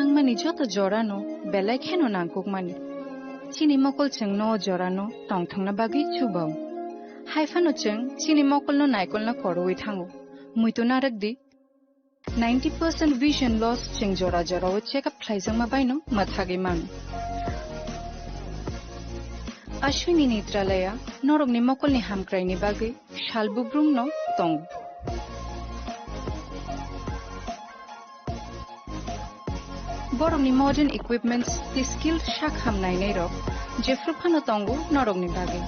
nangmani joto jorano belai kheno nangkukmani. Chini mokol cheng no jorano tongthangna bagi chubao. Haifano cheng chini mokol no naikol na koroi thango. Muito naragdi 90% vision loss cheng jora jora check up khlaijang ma baino mathagi mang. Ashwini Netralaya norog ni mokol ni hamkrai ni bagi shalbubrum no tong. Borong ni modern equipments the skill shak hamnai nei rok jefru phano tongu norog ni bagi.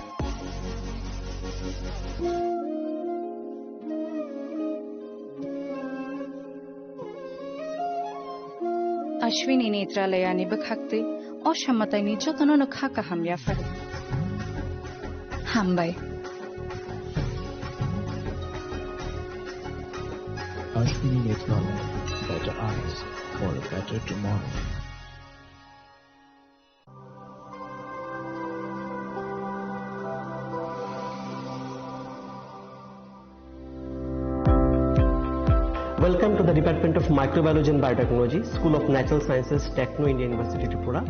Ashwini Netralaya ni bakhakte oshamatai ni jotono no khaka hamya far. Hambai. Ashwini Netralaya, better eyes for a better tomorrow. Welcome to the Department of Microbiology and Biotechnology, School of Natural Sciences, Techno India University, Tripura.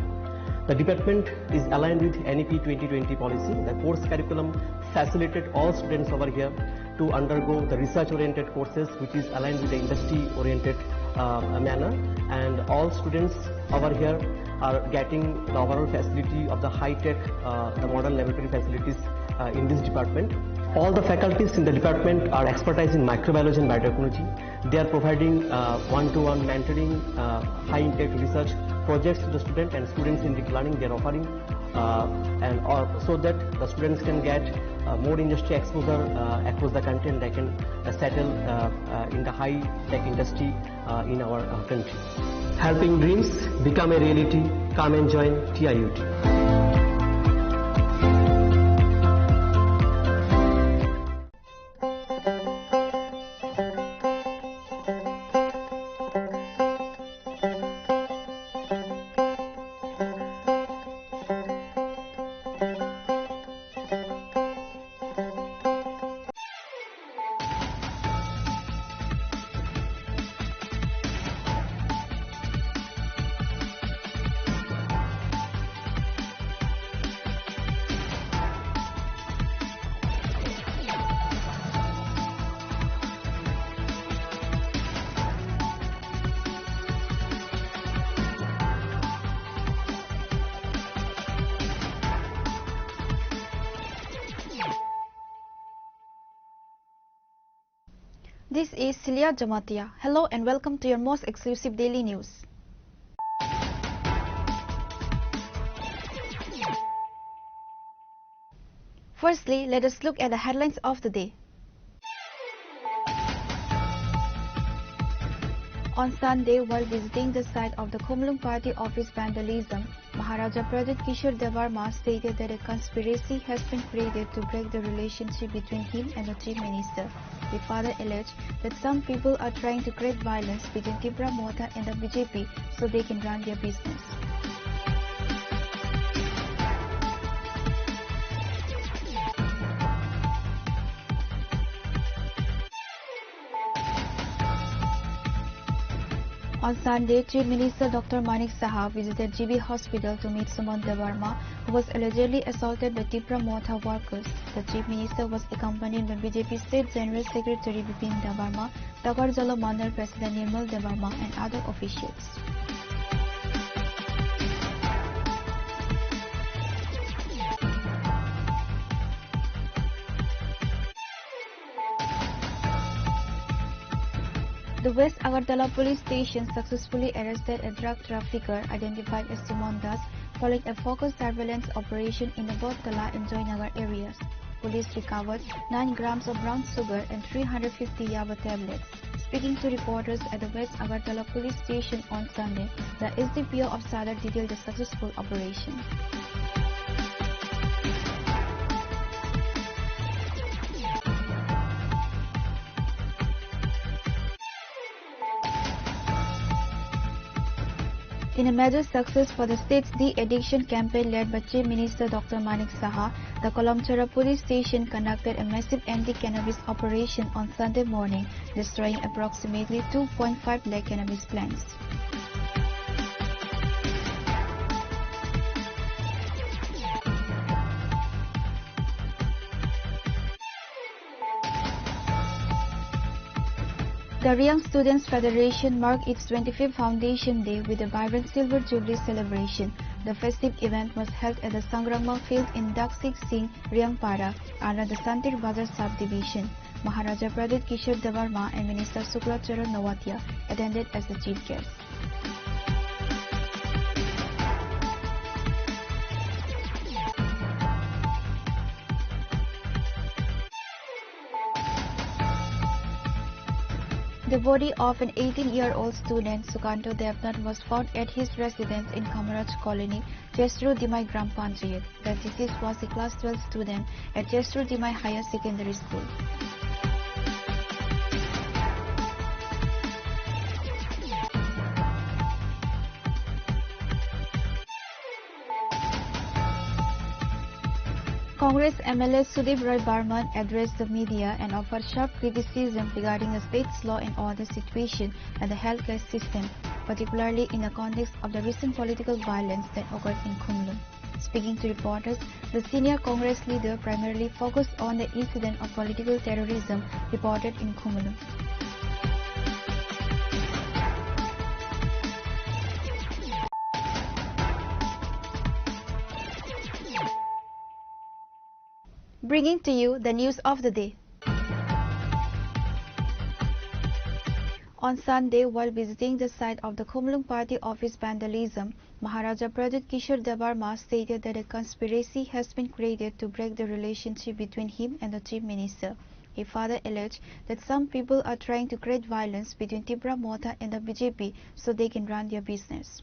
The department is aligned with NEP 2020 policy. The course curriculum facilitated all students over here to undergo the research-oriented courses, which is aligned with the industry-oriented manner. And all students over here are getting the overall facility of the high-tech, the modern laboratory facilities in this department. All the faculties in the department are expertise in microbiology and biotechnology. They are providing one-to-one mentoring, high-intake research projects to the student, and students in deep learning they are offering, so that the students can get more industry exposure across the country, and they can settle in the high-tech industry in our country. Helping dreams become a reality. Come and join TIUT. This is Celia Jamatia. Hello and welcome to your most exclusive daily news. Firstly, let us look at the headlines of the day. On Sunday, while visiting the site of the Khomlung Party office vandalism, Maharaja Pradip Kishore Devarma stated that a conspiracy has been created to break the relationship between him and the Chief Minister. The father alleged that some people are trying to create violence between Tripura Motha and the BJP so they can run their business. On Sunday, Chief Minister Dr. Manik Saha visited GB Hospital to meet Sumant Devarma, who was allegedly assaulted by Tripura Motha workers. The Chief Minister was accompanied by BJP State General Secretary Bipin Devarma, Tagarjala Mandal President Nirmal Devarma and other officials. The West Agartala police station successfully arrested a drug trafficker identified as Simon Das following a focused surveillance operation in the Bodhkala and Joynagar areas. Police recovered 9 grams of brown sugar and 350 Yaba tablets. Speaking to reporters at the West Agartala police station on Sunday, the SDPO of Sadar detailed the successful operation. In a major success for the state's de-addiction campaign led by Chief Minister Dr. Manik Saha, the Kolamchara police station conducted a massive anti-cannabis operation on Sunday morning, destroying approximately 2.5 lakh cannabis plants. The Young Students Federation marked its 25th Foundation Day with a vibrant Silver Jubilee celebration. The festive event was held at the Sangrama Field in Daksik Singh, Riangpara, under the Santir Bazar subdivision. Maharaja Pradit Kishore Devarma and Minister Sukla Charan Nawatia attended as the chief guest. The body of an 18-year-old student, Sukanto Devnath, was found at his residence in Kamaraj Colony, Chesru Dimai Gram Panchayat. The deceased was a class 12 student at Chesru Dimai Higher Secondary School. Congress MLA Sudip Roy Barman addressed the media and offered sharp criticism regarding the state's law and order situation and the healthcare system, particularly in the context of the recent political violence that occurred in Khumlung. Speaking to reporters, the senior Congress leader primarily focused on the incident of political terrorism reported in Khumlung. Bringing to you the news of the day. On Sunday, while visiting the site of the Khumlung Party office vandalism, Maharaja Pradit Kishore Devarma stated that a conspiracy has been created to break the relationship between him and the Chief Minister. He further alleged that some people are trying to create violence between Tripura Motha and the BJP so they can run their business.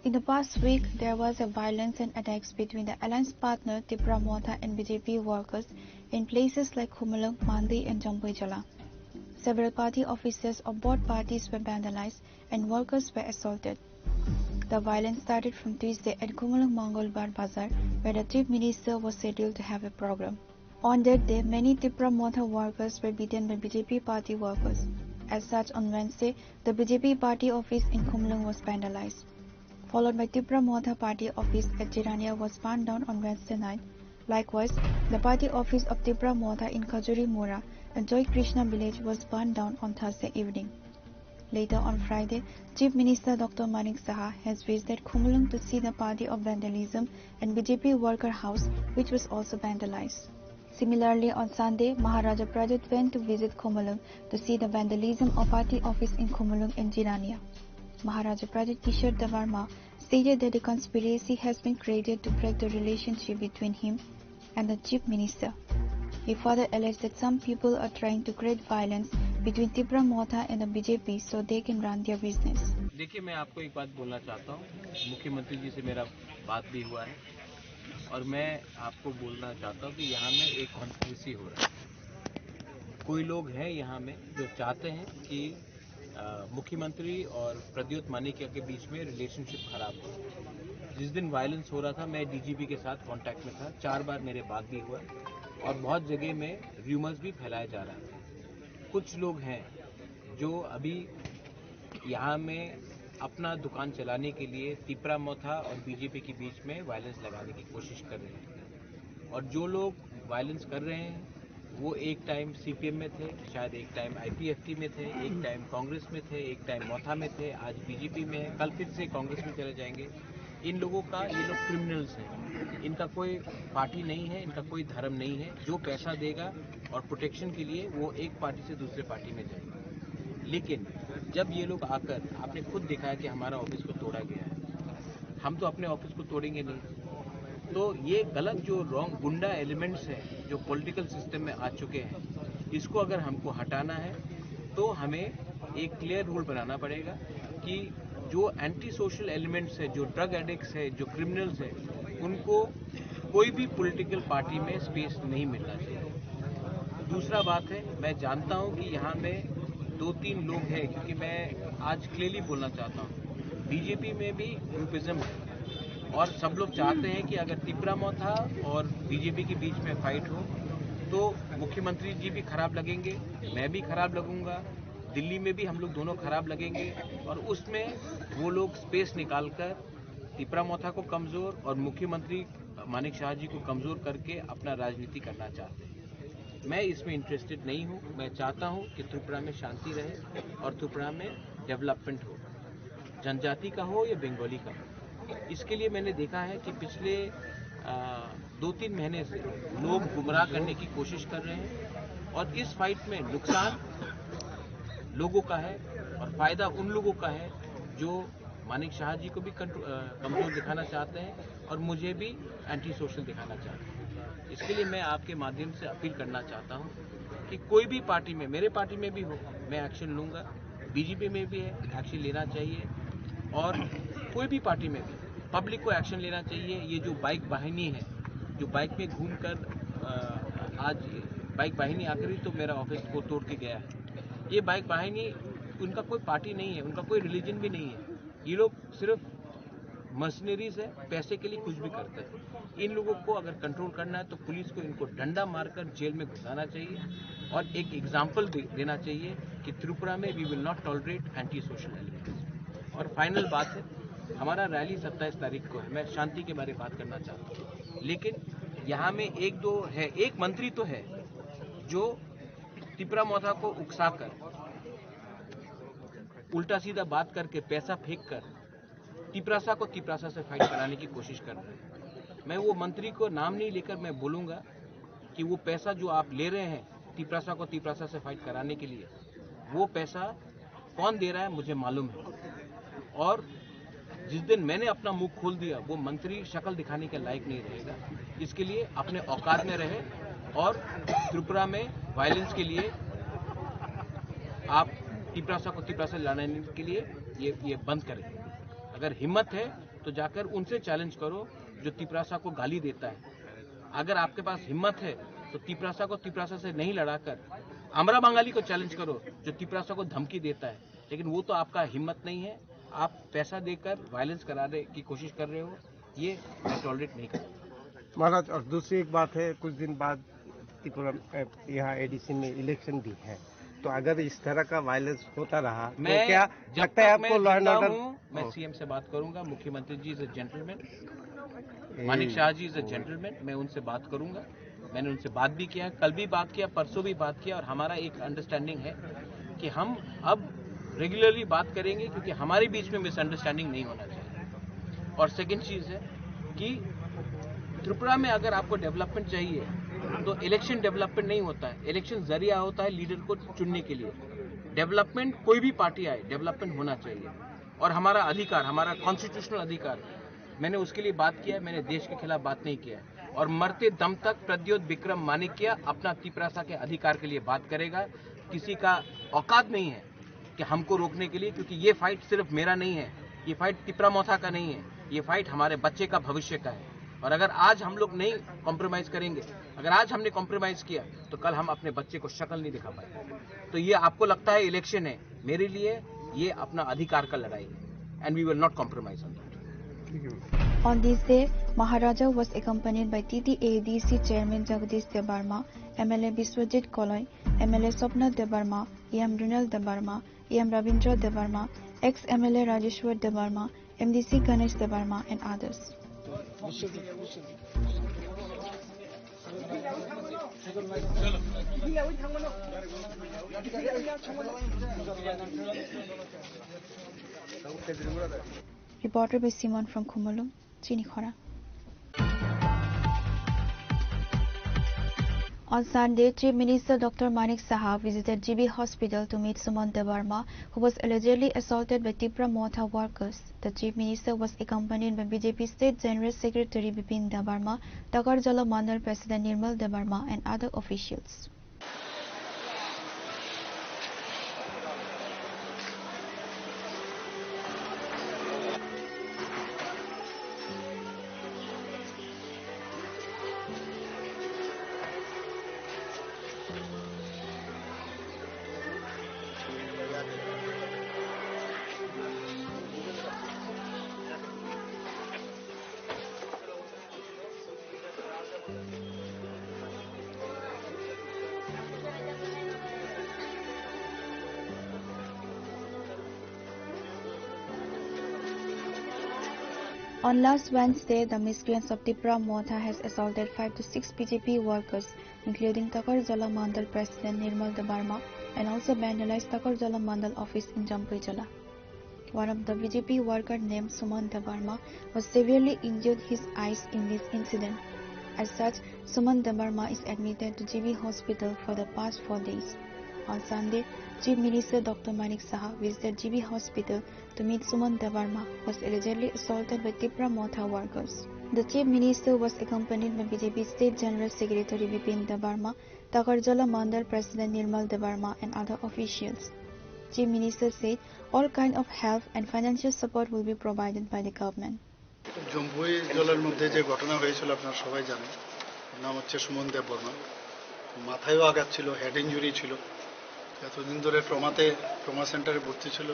In the past week, there was a violence and attacks between the alliance partner Tripura Motha and BJP workers in places like Khumlung, Mandi and Jambuijala. Several party offices of both parties were vandalized and workers were assaulted. The violence started from Tuesday at Khumlung Mangolbar Bazar, where the Chief Minister was scheduled to have a program. On that day, many Tripura Motha workers were beaten by BJP party workers. As such, on Wednesday, the BJP party office in Khumlung was vandalized, followed by Tripura Motha party office at Jirania was burned down on Wednesday night. Likewise, the party office of Tripura Motha in Khajuri Mura and Joy Krishna village was burned down on Thursday evening. Later on Friday, Chief Minister Dr. Manik Saha has visited Khumlung to see the party of vandalism and BJP worker house, which was also vandalized. Similarly, on Sunday, Maharaja Pradit went to visit Khumlung to see the vandalism of party office in Khumlung and Jirania. Maharaja Pradit Kishore Devarma stated that a conspiracy has been created to break the relationship between him and the Chief Minister. He further alleged that some people are trying to create violence between Tripura Motha and the BJP so they can run their business. देखिए, मैं आपको एक बात बोलना चाहता हूँ। मुख्यमंत्री जी से मेरा बात भी हुआ है और मैं आपको बोलना चाहता हूँ कि यहाँ में एक कॉन्स्पिरेसी हो रहा है। कोई लोग हैं यहाँ में जो चाहते हैं कि मुख्यमंत्री और प्रद्युत मानिकिया के बीच में रिलेशनशिप खराब हो। जिस दिन वायलेंस हो रहा था, मैं डीजीपी के साथ कांटेक्ट में था, 4 बार मेरे बात भी हुआ और बहुत जगह में र्यूमर्स भी फैलाया जा रहा है। कुछ लोग हैं जो अभी यहाँ में अपना दुकान चलाने के लिए ट्रिपुरा मोथा और बीजेपी के बीच में वायलेंस लगाने की कोशिश कर रहे हैं। और जो लोग वायलेंस कर रहे हैं वो एक टाइम सीपीएम में थे, शायद एक टाइम आईपीएफटी में थे, एक टाइम कांग्रेस में थे, एक टाइम मोथा में थे, आज बीजेपी में है, कल फिर से कांग्रेस में चले जाएंगे। इन लोगों का, ये लोग क्रिमिनल्स हैं, इनका कोई पार्टी नहीं है, इनका कोई धर्म नहीं है। जो पैसा देगा और प्रोटेक्शन के लिए वो एक पार्टी से दूसरे पार्टी में जाएगा। लेकिन जब ये लोग आकर, आपने खुद देखा है कि हमारा ऑफिस को तोड़ा गया है, हम तो अपने ऑफिस को तोड़ेंगे नहीं। तो ये गलत जो रॉन्ग गुंडा एलिमेंट्स हैं जो पॉलिटिकल सिस्टम में आ चुके हैं, इसको अगर हमको हटाना है तो हमें एक क्लियर रूल बनाना पड़ेगा कि जो एंटी सोशल एलिमेंट्स है, जो ड्रग एडिक्ट्स है, जो क्रिमिनल्स है, उनको कोई भी पॉलिटिकल पार्टी में स्पेस नहीं मिलना चाहिए। दूसरा बात है, मैं जानता हूं कि यहाँ में 2-3 लोग हैं, क्योंकि मैं आज क्लियरली बोलना चाहता हूँ, बीजेपी में भी ग्रुपिज्म है और सब लोग चाहते हैं कि अगर तिपरा मोथा और बीजेपी के बीच में फाइट हो तो मुख्यमंत्री जी भी खराब लगेंगे, मैं भी खराब लगूंगा, दिल्ली में भी हम लोग दोनों खराब लगेंगे और उसमें वो लोग स्पेस निकालकर तिपरा मोथा को कमजोर और मुख्यमंत्री मानिक शाह जी को कमजोर करके अपना राजनीति करना चाहते हैं। मैं इसमें इंटरेस्टेड नहीं हूं। मैं चाहता हूं कि त्रिपुरा में शांति रहे और त्रिपुरा में डेवलपमेंट हो, जनजाति का हो या बंगाली का हो। इसके लिए मैंने देखा है कि पिछले 2-3 महीने से लोग गुमराह करने की कोशिश कर रहे हैं और इस फाइट में नुकसान लोगों का है और फायदा उन लोगों का है जो मानिक शाह जी को भी कमजोर दिखाना चाहते हैं और मुझे भी एंटी सोशल दिखाना चाहते हैं। इसके लिए मैं आपके माध्यम से अपील करना चाहता हूं कि कोई भी पार्टी में, मेरे पार्टी में भी हो, मैं एक्शन लूंगा, बीजेपी में भी है, एक्शन लेना चाहिए और कोई भी पार्टी में भी पब्लिक को एक्शन लेना चाहिए। ये जो बाइक वाहिनी है, जो बाइक में घूमकर आज बाइक वाहिनी आकर ही तो मेरा ऑफिस को तोड़ के गया है। ये बाइक वाहिनी, उनका कोई पार्टी नहीं है, उनका कोई रिलीजन भी नहीं है, ये लोग सिर्फ मर्सनरीज है, पैसे के लिए कुछ भी करते हैं। इन लोगों को अगर कंट्रोल करना है तो पुलिस को इनको डंडा मारकर जेल में घुसाना चाहिए और एक एग्जाम्पल देना चाहिए कि त्रिपुरा में we will not tolerate anti social elements. और फाइनल बात है, हमारा रैली 27 तारीख को है। मैं शांति के बारे में बात करना चाहता हूँ, लेकिन यहाँ में एक मंत्री तो है जो तिपरा मोथा को उकसाकर, उल्टा सीधा बात करके, पैसा फेंक कर तिपरासा को तिपरासा से फाइट कराने की कोशिश कर रहे हैं। मैं वो मंत्री को नाम नहीं लेकर मैं बोलूंगा कि वो पैसा जो आप ले रहे हैं तिपरासा को तिपरासा से फाइट कराने के लिए, वो पैसा कौन दे रहा है मुझे मालूम है। और जिस दिन मैंने अपना मुंह खोल दिया, वो मंत्री शक्ल दिखाने के लायक नहीं रहेगा। इसके लिए अपने औकात में रहे और त्रिपुरा में वायलेंस के लिए आप तिपरासा को तिपरासा लाने के लिए ये बंद करें। अगर हिम्मत है तो जाकर उनसे चैलेंज करो जो तिपरासा को गाली देता है। अगर आपके पास हिम्मत है तो तिपरासा को तिपरासा से नहीं लड़ाकर अमरा बंगाली को चैलेंज करो जो तिपरासा को धमकी देता है। लेकिन वो तो आपका हिम्मत नहीं है, आप पैसा देकर वायलेंस कराने की कोशिश कर रहे हो, ये मैं टॉलरेट नहीं करूँगा। महाराज, और दूसरी एक बात है, कुछ दिन बाद त्रिपुरा यहाँ एडीसी में इलेक्शन भी है, तो अगर इस तरह का वायलेंस होता रहा तो क्या लगता है आपको लॉ एंड ऑर्डर? मैं सीएम से बात करूंगा, मुख्यमंत्री ji is a gentleman, Manik Shah ji is a gentleman, मैं उनसे बात करूंगा। मैंने उनसे बात भी किया, कल भी बात किया, परसों भी बात किया और हमारा एक अंडरस्टैंडिंग है कि हम अब रेगुलरली बात करेंगे क्योंकि हमारे बीच में मिसअंडरस्टैंडिंग नहीं होना चाहिए। और सेकेंड चीज है कि त्रिपुरा में अगर आपको डेवलपमेंट चाहिए तो इलेक्शन डेवलपमेंट नहीं होता है, इलेक्शन जरिया होता है लीडर को चुनने के लिए। डेवलपमेंट कोई भी पार्टी आए, डेवलपमेंट होना चाहिए और हमारा अधिकार, हमारा कॉन्स्टिट्यूशनल अधिकार, मैंने उसके लिए बात किया है। मैंने देश के खिलाफ बात नहीं किया है और मरते दम तक प्रद्योत विक्रम मानिक्य अपना तिपरासा के अधिकार के लिए बात करेगा। किसी का औकात नहीं है कि हमको रोकने के लिए, क्योंकि ये फाइट सिर्फ मेरा नहीं है, ये फाइट तिपरा मोथा का नहीं है, ये फाइट हमारे बच्चे का भविष्य का है। और अगर आज हम लोग नहीं कॉम्प्रोमाइज करेंगे, अगर आज हमने कॉम्प्रोमाइज किया तो कल हम अपने बच्चे को शक्ल नहीं दिखा पाएंगे। तो ये आपको लगता है इलेक्शन है, मेरे लिए ये अपना अधिकार का लड़ाई है and we will not compromise on that. On this day, Maharaja was accompanied by TTADC Chairman Jagdish Debarma, MLA Biswajit Koloi, MLA Swapna Debarma, EM Runal Debarma, EM Ravindra Debarma, ex-MLA Rajeshwar Debarma, MDC Ganesh Debarma, and others. Reporter by Simon from Khumulung, Chini Khorang. On Sunday, Chief Minister Dr. Manik Saha visited GB Hospital to meet Suman Debarma, who was allegedly assaulted by Tripura Motha workers. The Chief Minister was accompanied by BJP State General Secretary Bipin Debarma, Takarjala Mandal President Nirmal Debarma, and other officials. On last Wednesday, the miscreants of Tripura Motha has assaulted 5 to 6 BJP workers, including Takarjala Mandal President Nirmal Debarma, and also vandalized Takarjala Mandal office in Jampuijala. One of the BJP worker named Suman Debarma was severely injured his eyes in this incident. As such, Suman Debarma is admitted to GB Hospital for the past 4 days. On Sunday, Chief Minister Dr. Manik Saha visited GB Hospital to meet Suman Debarma, who was allegedly assaulted by Tripura Motha workers. The Chief Minister was accompanied by BJP State General Secretary Bipin Debarma, Takarjala Mandal President Nirmal Debarma, and other officials. Chief Minister said all kinds of help and financial support will be provided by the government. জলের মধ্যে যে ঘটনা হয়েছিল আপনারা সবাই জানেন, নাম হচ্ছে সুমন দেববর্মা। মাথায়ও আঘাত ছিল, হেড ইনজুরি ছিল, এতদিন ধরে ট্রমা সেন্টারে ভর্তি ছিল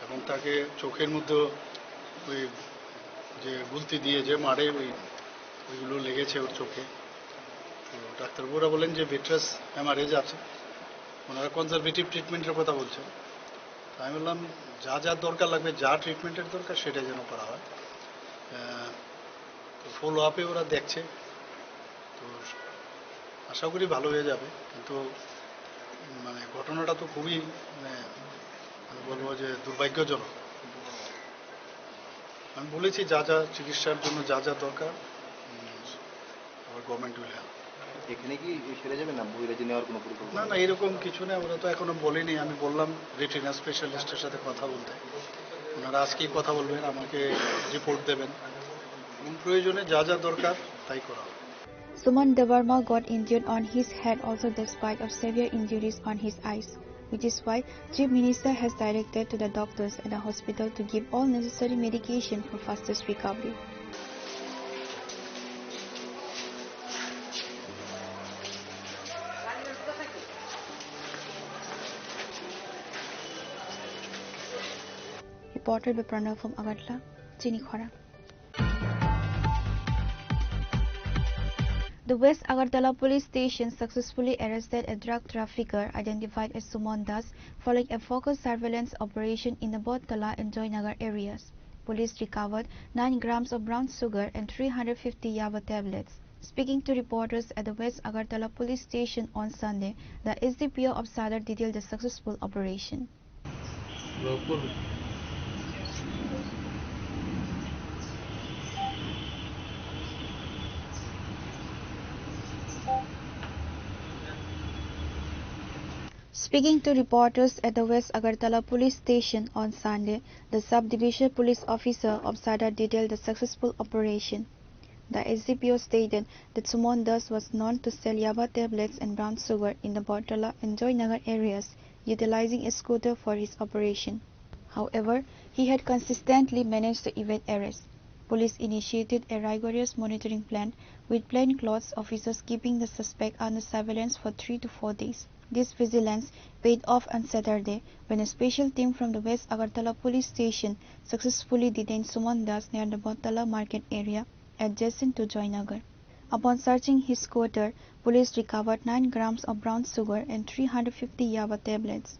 এবং তাকে চোখের মধ্যে ওই যে গুলতি দিয়ে যে মারে ওইগুলো লেগেছে ওর চোখে। তো ডাক্তারবাবুরা বলেন যে ভিট্রাস হ্যামারেজ আছে, ওনারা কনজারভেটিভ ট্রিটমেন্টের কথা বলছেন। আমি বললাম যা যা দরকার লাগবে, যা ট্রিটমেন্টের দরকার সেটা যেন করা হয়। তো ফলো আপে ওরা দেখছে, তো আশা করি ভালো হয়ে যাবে। কিন্তু মানে ঘটনাটা তো খুবই বলবো যে দুর্ভাগ্যজনক। আমি বলেছি যা যা চিকিৎসার জন্য যা যা দরকার আবার গভর্নমেন্ট উইল হেল্প। এখানে কি সেরে যাবে না, বহিরাজ্যে নেওয়ার কোনো পরিকল্পনা? না না, এরকম কিছু নেই, ওরা তো এখনো বলেনি। আমি বললাম রেটিনা স্পেশালিস্টের সাথে কথা বলতে, ওনারা আজকেই কথা বলবেন, আমাকে রিপোর্ট দেবেন এবং প্রয়োজনে যা যা দরকার তাই করা হবে। Suman Debarma got injured on his head also despite of severe injuries on his eyes, which is why Chief Minister has directed to the doctors at the hospital to give all necessary medication for fastest recovery. Reported by Pranav from Agartala, Chini Khorang. The West Agartala police station successfully arrested a drug trafficker identified as Suman Das following a focused surveillance operation in the Bodhtala and Joynagar areas. Police recovered 9 grams of brown sugar and 350 yaba tablets. Speaking to reporters at the West Agartala police station on Sunday, the SDPO of Sadar detailed the successful operation. Speaking to reporters at the West Agartala police station on Sunday, the sub-division police officer of Sadar detailed the successful operation. The SDPO stated that Suman Das was known to sell yaba tablets and brown sugar in the Bodhtala and Joynagar areas, utilizing a scooter for his operation. However, he had consistently managed to evade arrest. Police initiated a rigorous monitoring plan with plainclothes officers keeping the suspect under surveillance for 3 to 4 days. This vigilance paid off on Saturday when a special team from the West Agartala police station successfully detained Suman Das near the Bodhtala market area adjacent to Joynagar. Upon searching his scooter, police recovered 9 grams of brown sugar and 350 yaba tablets.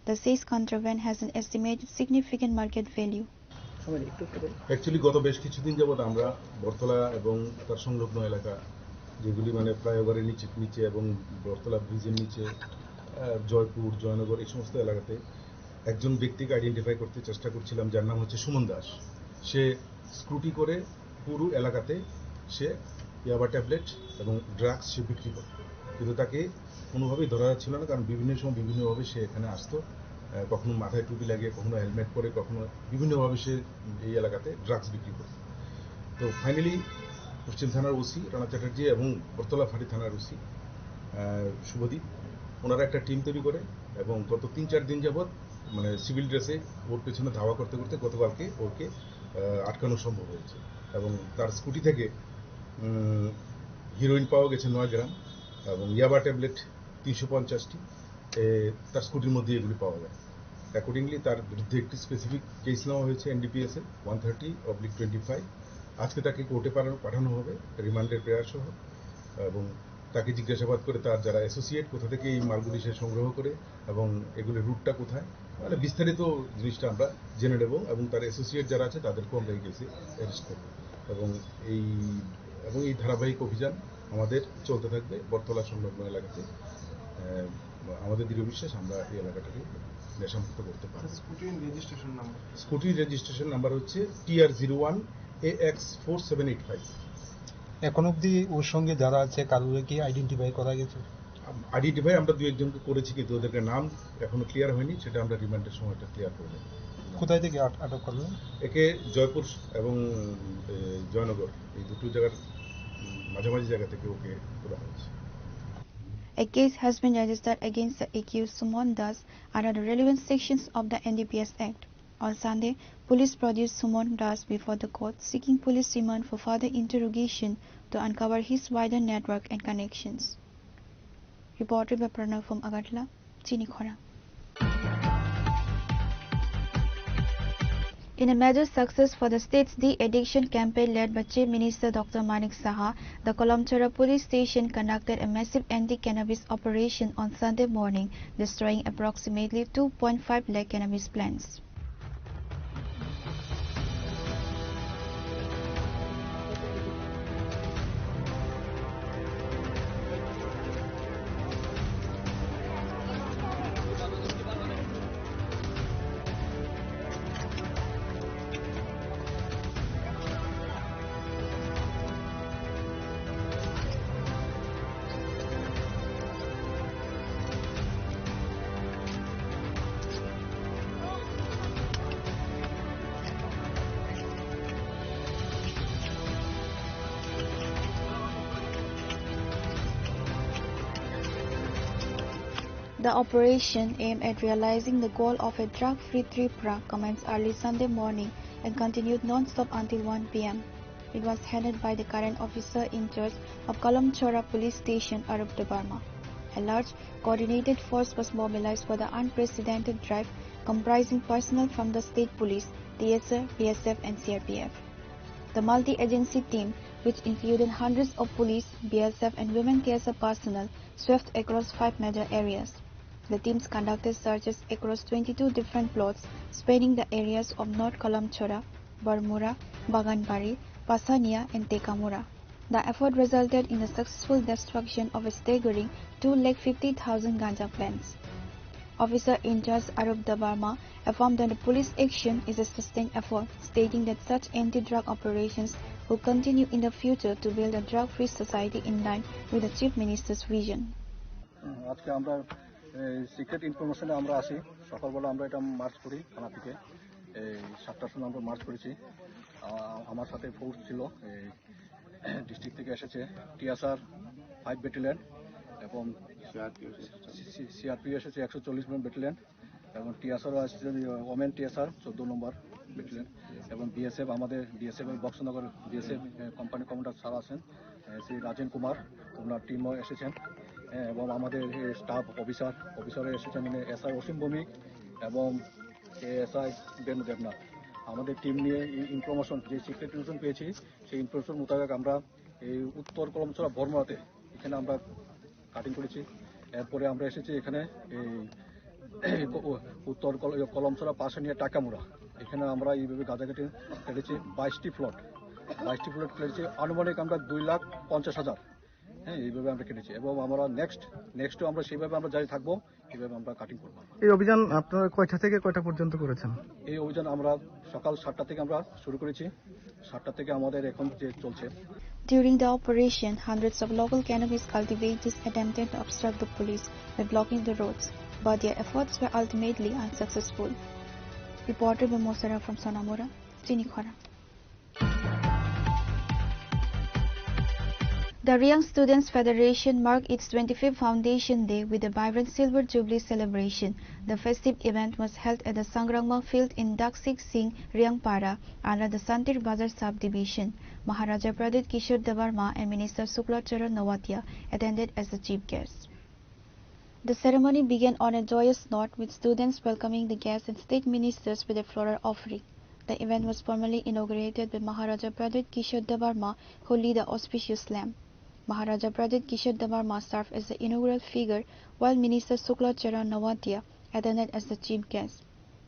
The seized contraband has an estimated significant market value. Actually গত বেশ কিছুদিন যাবৎ আমরা বটতলা এবং তার সংলগ্ন এলাকা যেগুলি মানে ফ্লাইওভারের নিচে এবং বটতলা ব্রিজের নিচে জয়পুর জয়নগর এই সমস্ত এলাকাতে একজন ব্যক্তিকে আইডেন্টিফাই করতে চেষ্টা করছিলাম, যার নাম হচ্ছে সুমন দাস। সে স্ক্রুটি করে পুরো এলাকাতে সে ইয়াবা ট্যাবলেট এবং ড্রাগস সে বিক্রি করে। কিন্তু তাকে কোনোভাবেই ধরা যাচ্ছিল না, কারণ বিভিন্ন সময় বিভিন্নভাবে সে এখানে আসতো। কখনো মাথায় টুপি লাগিয়ে, কখনো হেলমেট পরে, কখনো বিভিন্নভাবে সে এই এলাকাতে ড্রাগস বিক্রি করত। তো ফাইনালি পশ্চিম থানার ওসি রানা চ্যাটার্জি এবং বরতলা ফাঁড়ি থানার ওসি শুভদীপ, ওনারা একটা টিম তৈরি করে এবং গত 3-4 দিন যাবৎ মানে সিভিল ড্রেসে ওর পেছনে ধাওয়া করতে করতে গতকালকে ওকে আটকানো সম্ভব হয়েছে। এবং তার স্কুটি থেকে হিরোইন পাওয়া গেছে 9 গ্রাম এবং ইয়াবা ট্যাবলেট 350টি তার স্কুটির মধ্যে এগুলি পাওয়া যায়। অ্যাকর্ডিংলি তার বিরুদ্ধে একটি স্পেসিফিক কেস নেওয়া হয়েছে NDPS-এ 130/25। আজকে তাকে কোর্টে পাঠানো হবে রিমান্ডের প্রেয়ার সহ, এবং তাকে জিজ্ঞাসাবাদ করে তার যারা অ্যাসোসিয়েট, কোথা থেকে এই মালগুলি সে সংগ্রহ করে এবং এগুলির রুটটা কোথায়, মানে বিস্তারিত জিনিসটা আমরা জেনে নেব এবং তার অ্যাসোসিয়েট যারা আছে তাদেরকেও আমরা এই কেসে অ্যারেস্ট করব। এবং এই ধারাবাহিক অভিযান আমাদের চলতে থাকবে বরতলা সংলগ্ন এলাকাতে। আমাদের দৃঢ় বিশ্বাস আমরা এই এলাকাটাকে নেশামুক্ত করতে পারব। স্কুটির রেজিস্ট্রেশন নাম্বার হচ্ছে TR01 AX4785। এখন অব্দি ওর সঙ্গে যারা আছে কারোর কি আইডেন্টিফাই করা গেছে? আইডেন্টিফাই আমরা 2-1জনকে করেছি, কিন্তু ওদেরকে নাম এখনো ক্লিয়ার হয়নি, সেটা আমরা রিমান্ডের সময়টা ক্লিয়ার করে নেব। কোথায় থেকে আটক করলেন? একে জয়পুর এবং জয়নগর এই দুটো জায়গার মাঝামাঝি জায়গা থেকে ওকে তোলা হয়েছে। A case has been registered against the accused Sumon Das under the relevant sections of the NDPS Act. On Sunday, police produced Sumon Das before the court, seeking police remand for further interrogation to uncover his wider network and connections. Reported by Pranav from Agartala, Chini Khorang. In a major success for the state's de-addiction campaign led by Chief Minister Dr. Manik Saha, the Kolamchora police station conducted a massive anti-cannabis operation on Sunday morning, destroying approximately 2.5 lakh cannabis plants. The operation, aimed at realizing the goal of a drug-free Tripura, commenced early Sunday morning and continued non-stop until 1 p.m. It was headed by the current officer in charge of Kolamchora Police Station, Arup Debarma. A large, coordinated force was mobilized for the unprecedented drive, comprising personnel from the state police, TSR, BSF and CRPF. The multi-agency team, which included hundreds of police, BSF and women TSR personnel, swept across 5 major areas. The teams conducted searches across 22 different plots, spanning the areas of North Kolamchora, Barmura, Baganbari, Pasania and Tekamura. The effort resulted in the successful destruction of a staggering 250,000 ganja plants. Officer in charge Arup Debarma affirmed that the police action is a sustained effort, stating that such anti-drug operations will continue in the future to build a drug-free society in line with the Chief Minister's vision. আজকে আমরা secret ইনফরমেশনে আমরা আসি, সকালবেলা আমরা এটা March করি থানা থেকে, 7টার সময় আমরা মার্চ করেছি। আমার সাথে ফোর্স ছিল, ডিস্ট্রিক্ট থেকে এসেছে TSR 5 ব্যাটালিয়ন এবং CRP এসেছে 140 নম্বর ব্যাটালিয়ন এবং TSR আসছে ওমেন TSR 14 নম্বর ব্যাটালিয়ন এবং BSF আমাদের BSF Boxanagar BSF company commander sir আছেন, শ্রী রাজেন কুমার, ওনার টিমও এসেছেন এবং আমাদের স্টাফ অফিসারও এসেছেন, মানে SI অসীম ভৌমিক এবং SI বেনু দেবনাথ। আমাদের টিম নিয়ে ইনফরমেশন, যে সিক্রেট ইনফরমেশন পেয়েছি সেই ইনফরমেশন মোতাবেক আমরা এই উত্তর কলমছড়া বর্মাতে এখানে আমরা কাটিং করেছি। এরপরে আমরা এসেছি এখানে এই উত্তর কলমছড়া পাশানিয়া টাকামুড়া, এখানে আমরা এইভাবে গাঁজা কেটেছি 22টি প্লট কেটেছি, আনুমানিক আমরা 2,50,000, এইভাবে আমরা কেটেছি এবং আমরা নেক্সটও আমরা সেইভাবে আমরা জারি থাকবো। কিভাবে আমরা কাটিং করব। এই অভিযান আপনারা কয়টা থেকে কয়টা পর্যন্ত করেছেন? এই অভিযান আমরা সকাল 7টা থেকে আমরা শুরু করেছি, 7টা থেকে আমাদের এখন যে চলছে। During the operation, hundreds of local cannabis cultivators attempted to obstruct the police by blocking the roads, but their efforts were ultimately unsuccessful. Reported by Mosara from Sonamora, Chini Khorang. The Riyang Students Federation marked its 25th Foundation Day with a vibrant Silver Jubilee celebration. The festive event was held at the Sangrangma Field in Daksik Singh, Riyangpara, under the Santir Bazar subdivision. Maharaja Pradit Kishore Devarma and Minister Sukla Charan Nawatia attended as the chief guests. The ceremony began on a joyous note with students welcoming the guests and state ministers with a floral offering. The event was formally inaugurated by Maharaja Pradit Kishore Devarma, who led the auspicious slam. Maharaja Pradit Kishore Devarma served as the inaugural figure, while Minister Sukla Charan Nawatia attended as the chief guest.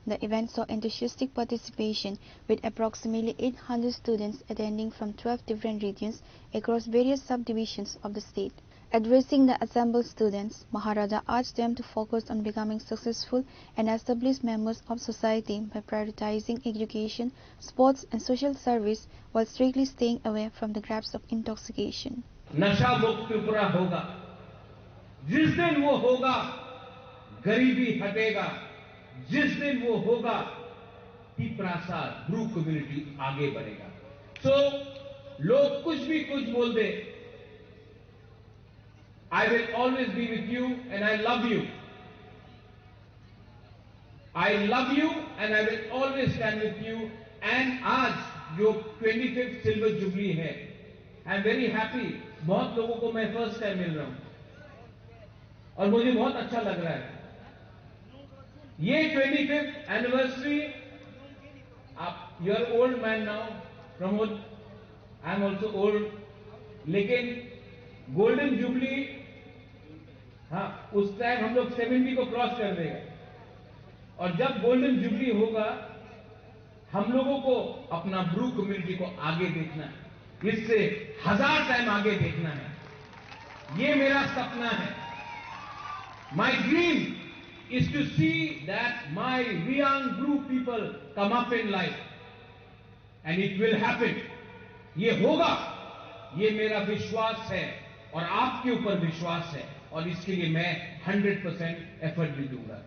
The event saw enthusiastic participation, with approximately 800 students attending from 12 different regions across various subdivisions of the state. Addressing the assembled students, Maharaja urged them to focus on becoming successful and established members of society by prioritizing education, sports and social service while strictly staying away from the grasp of intoxication. नशा मुक्त त्रिपुरा होगा। जिस दिन वो होगा, गरीबी हटेगा। जिस दिन वो होगा, त्रिपुरा ब्रू कम्युनिटी आगे बढ़ेगा। So लोग कुछ भी कुछ बोल दे, I will always be with you and I love you. I love you and I will always stand with you. And आज जो 25th सिल्वर जुबली है, I am very happy. बहुत लोगों को मैं फर्स्ट टाइम मिल रहा हूं और मुझे बहुत अच्छा लग रहा है। ये 25th एनिवर्सरी, आप you are old man now Pramod, I am also old, लेकिन गोल्डन जुबली, हाँ उस टाइम हम लोग 70 को क्रॉस कर देगा और जब गोल्डन जुबली होगा हम लोगों को अपना ब्रू कम्युनिटी को आगे देखना है, इससे 1000 टाइम आगे देखना है। ये मेरा सपना है। My dream is to see that my young blue people come up in life and it will happen. ये होगा, ये मेरा विश्वास है और आपके ऊपर विश्वास है और इसके लिए मैं 100% एफर्ट भी दूंगा।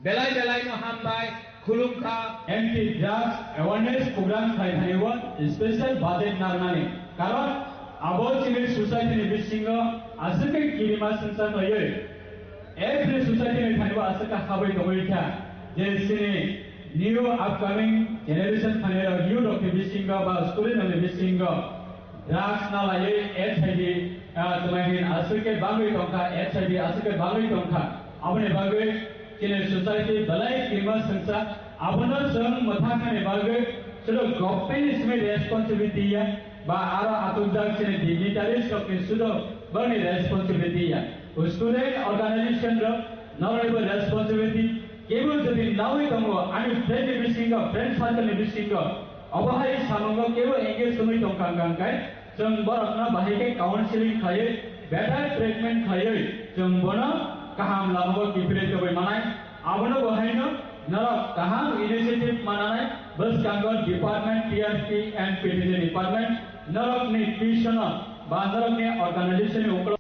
बेलाई बेलाई नो हम बाय खुलुम था एंटी ड्रग्स अवेयरनेस प्रोग्राम खाइथानिबो स्पेशल बजेट नारनानि कारण आबो चिनि सोसाइटी नि बिसिङो आसके किरिमा संसा नयै एभ्री सोसाइटी नि थानिबो आसका खाबै दबैथा जे सिनि न्यू अपकमिंग जेनेरेशन थानेर यूथ अफ बिसिङो बा स्टुडेन्ट अफ बिसिङो ड्रग्स ना लायै एचआईडी तमाहिन आसके बागै दंखा एचआईडी आसके बागै दंखा आबने बागै चिनि सोसाइटी बलाय किरिमा संसा आबनो जों मथाखानि बागै सुदो गभर्नमेन्ट इसमे रेस्पॉन्सिबिलिटी या बा आरो आतुजाक चिनि डिग्निटारिज ऑफ सुदो बर्नि रेस्पॉन्सिबिलिटी या स्टूडेंट ऑर्गेनाइजेशन रो नरेबो रेस्पॉन्सिबिलिटी केबल जदि नावै दंगो आनि फ्रेंड बिसिङो फ्रेंड सर्कल नि बिसिङो अबहाय सामंगो केबल एंगेज समै दंखांगांखाय जों बरकना बाहायके काउन्सिलिं खायै बेटार ट्रीटमेंट खायै जों बनो काहाम लामो किफिले तबै मानाय आबनो बहायनो नरक काहाम इनिशिएटिव मानाय बस Kangal department TRP and PDJ department नरक नि ट्यूशन बा नरक नि ऑर्गेनाइजेशन नि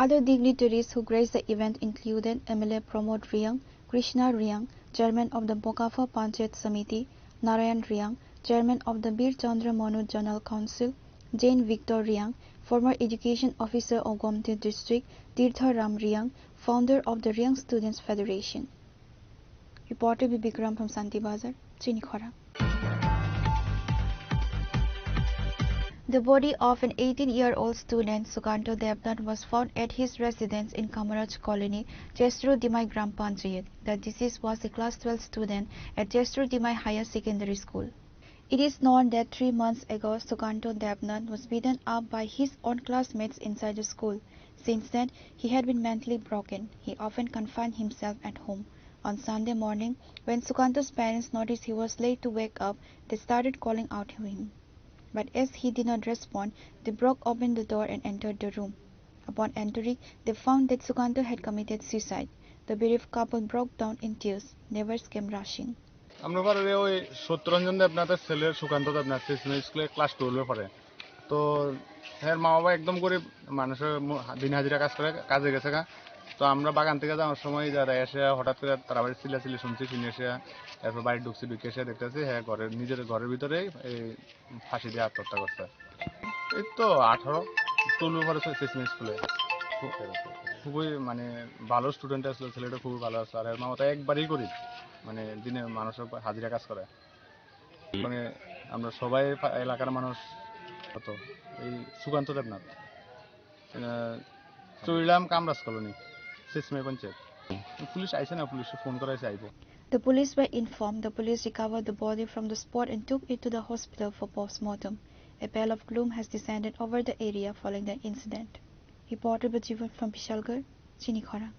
Other dignitaries who graced the event included MLA Pramod Riyang, Krishna Riyang, Chairman of the Bokafa Panchayat Samiti, Narayan Riyang, Chairman of the Bir Chandra Manu General Council, Jane Victor Riyang, former Education Officer of Gomti District, Tirtha Ram Riyang, founder of the Riyang Students Federation. Reported by Bikram from Santi Bazar, Chini Khorang. The body of an 18-year-old student, Sukanto Devnath, was found at his residence in Kamaraj Colony, Chestru Dimai Gram Panchayat. The deceased was a class 12 student at Chestru Dimai Higher Secondary School. It is known that 3 months ago, Sukanto Devnath was beaten up by his own classmates inside the school. Since then, he had been mentally broken. He often confined himself at home. On Sunday morning, when Sukanto's parents noticed he was late to wake up, they started calling out to him. But as he did not respond, they broke open the door and entered the room. Upon entering, they found that Sukanto had committed suicide. The bereaved couple broke down in tears. Neighbors came rushing. আমরা পারে ওই 70 রঞ্জন দেবনাথের ছেলের সুকান্ত দেবনাথ স্কুলে class 12 পড়ে। তো হ্যাঁ মা বাবা একদম গরিব মানুষের দিন হাজিরা কাজ করে কাজে গেছে। তো আমরা বাগান থেকে যাওয়ার সময় যারা এসে হঠাৎ করে তারা বাড়ি চিল্লাচিল্লি শুনছি, শুনে এসে এরপর বাড়ি ঢুকছি, ঢুকে এসে দেখতেছি হ্যাঁ নিজের ঘরের ভিতরে এই ফাঁসি দিয়ে আত্মহত্যা করছে। এই তো 18 12 পরে স্কুলে খুবই মানে ভালো স্টুডেন্ট আসলো, ছেলেটা খুবই ভালো আছে। আর মা বাবা একবারই করি মানে দিনে মানুষের হাজিরা কাজ করে। মানে আমরা সবাই এলাকার মানুষ কত এই সুকান্ত দেবনাথ চুইলাম কামরাজ কলোনি সিসমে পঞ্চায়েত। পুলিশ আইছে না, পুলিশে ফোন করাইছে আইবো। The police were informed. The police recovered the body from the spot and took it to the hospital for post-mortem. A pall of gloom has descended over the area following the incident. Reported by Jivan from Pishalgarh, Chini Khorang.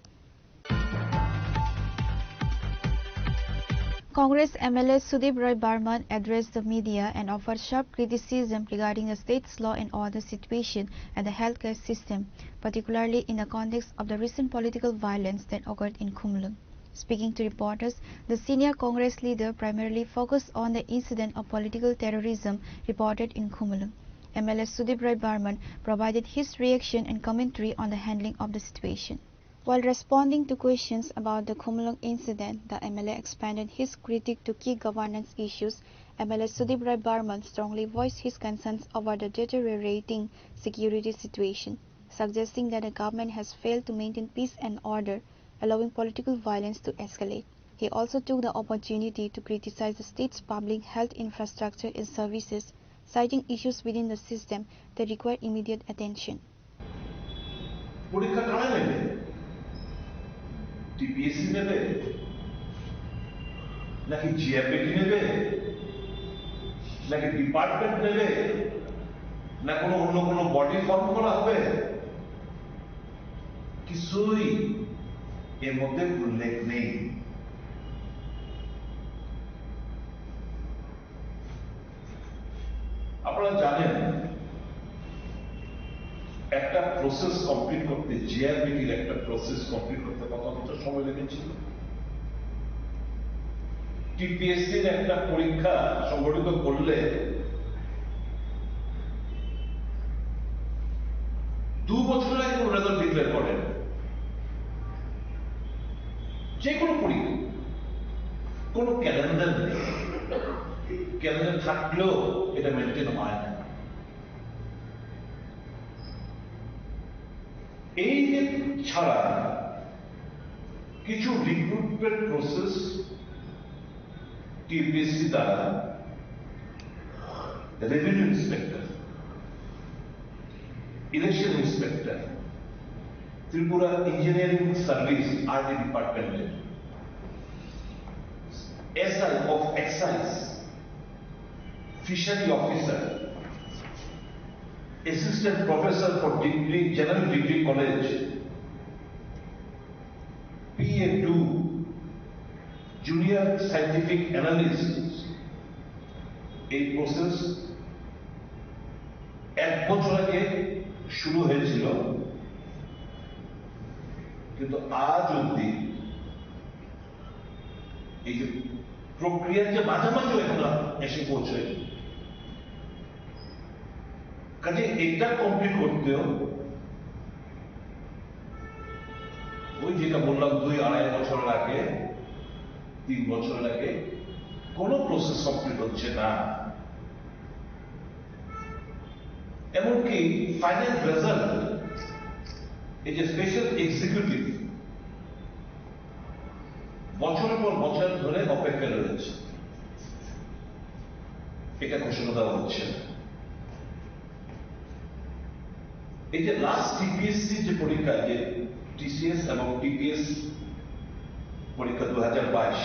Congress MLA Sudip Roy Barman addressed the media and offered sharp criticism regarding the state's law and order situation and the healthcare system, particularly in the context of the recent political violence that occurred in Khumlung. Speaking to reporters, the senior Congress leader primarily focused on the incident of political terrorism reported in Khumlung. MLA Sudip Roy Barman provided his reaction and commentary on the handling of the situation. While responding to questions about the Khumlung incident, the MLA expanded his critique to key governance issues. MLA Sudip Roy Barman strongly voiced his concerns over the deteriorating security situation, suggesting that the government has failed to maintain peace and order, allowing political violence to escalate. He also took the opportunity to criticize the state's public health infrastructure and services, citing issues within the system that require immediate attention. TPSC নেবে নাকি GRPT নেবে নাকি department নেবে না কোনো অন্য কোনো body form করা হবে, কিছুই এর মধ্যে উল্লেখ নেই। আপনারা জানেন একটা প্রসেস কমপ্লিট করতে, জিআরবিটির একটা প্রসেস কমপ্লিট করতে কত বছর সময় লেগেছিল? টিপিএসসির একটা পরীক্ষা সংগঠিত করলে 2 বছর আগে কোন রেজাল্ট ডিক্লেয়ার করেন। যে কোনো পরীক্ষা কোন ক্যালেন্ডার নেই, ক্যালেন্ডার থাকলেও এটা মেনটেন হয় না। এই যে ছাড়া কিছু রিক্রুটমেন্ট প্রসেস টিপিএসসি দ্বারা revenue inspector, election inspector, Tripura engineering service RT ডিপার্টমেন্টের, SI of excise, fishery officer, assistant professor for degree, general degree college, PA2, junior scientific analyst, এই প্রসেস 1 বছর আগে শুরু হয়েছিল, কিন্তু আজ অবধি এই যে প্রক্রিয়ার যে মাঝামাঝি এখন এসে পৌঁছে, কাজে এটা কমপ্লিট করতেও ওই যেটা বললাম 2-2.5 বছর লাগে, 3 বছর লাগে, কোন প্রসেস কমপ্লিট হচ্ছে না। এমনকি ফাইনাল রেজাল্ট এই যে স্পেশাল এক্সিকিউটিভ বছরের পর বছর ধরে অপেক্ষা রয়েছে, এটা ঘোষণা দেওয়া হচ্ছে না। এই যে লাস্ট টিপিএসসি যে পরীক্ষা, যে টিসিএস এবং টিপিএস পরীক্ষা 2022,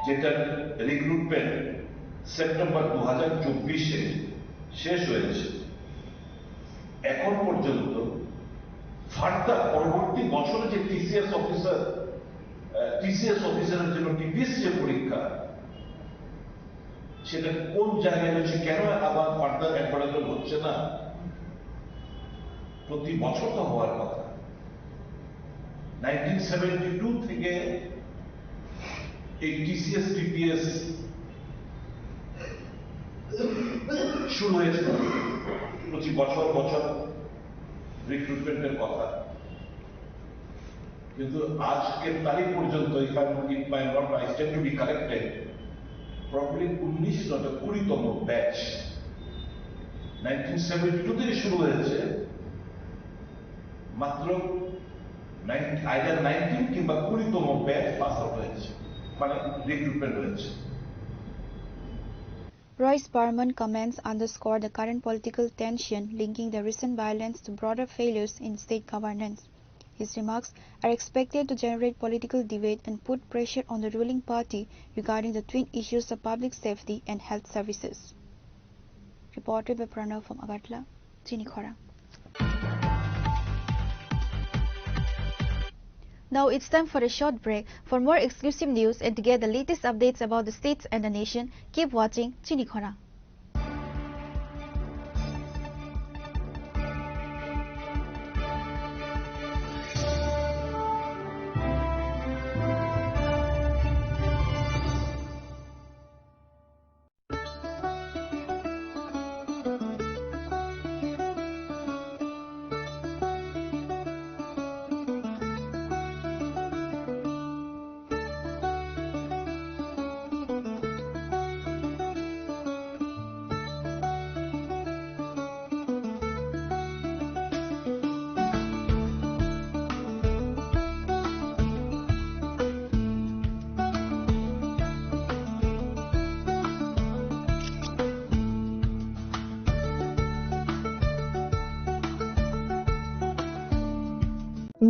যেটা রিক্রুটমেন্ট সেপ্টেম্বর 2024-এ শেষ হয়েছে, এখন পর্যন্ত ফার্দার পরবর্তী বছরে যে টিসিএস অফিসারের জন্য টিপিএস যে পরীক্ষা, সেটা কোন জায়গায় হচ্ছে, কেন আবার ফার্দার অ্যাডভার্টাইজমেন্ট হচ্ছে না? প্রতি বছর তো হওয়ার কথা। 1972 থেকে এই টিসিএস টিপিএস শুরু হয়েছিল, প্রতি বছর বছর রিক্রুটমেন্টের কথা, কিন্তু আজকের তারিখ পর্যন্ত প্রবলি 19 নয় 20তম ব্যাচ 1972 থেকে শুরু হয়েছে, মাত্র আইদার 19 কিংবা 20তম ব্যাচ পাস আউট হয়েছে, মানে রিক্রুটমেন্ট হয়েছে। Royce Barman comments underscore the current political tension linking the recent violence to broader failures in state governance. His remarks are expected to generate political debate and put pressure on the ruling party regarding the twin issues of public safety and health services. Reported by Pranav from Agartala, Chini Khorang. Now it's time for a short break. For more exclusive news and to get the latest updates about the states and the nation, keep watching Chini Khorang.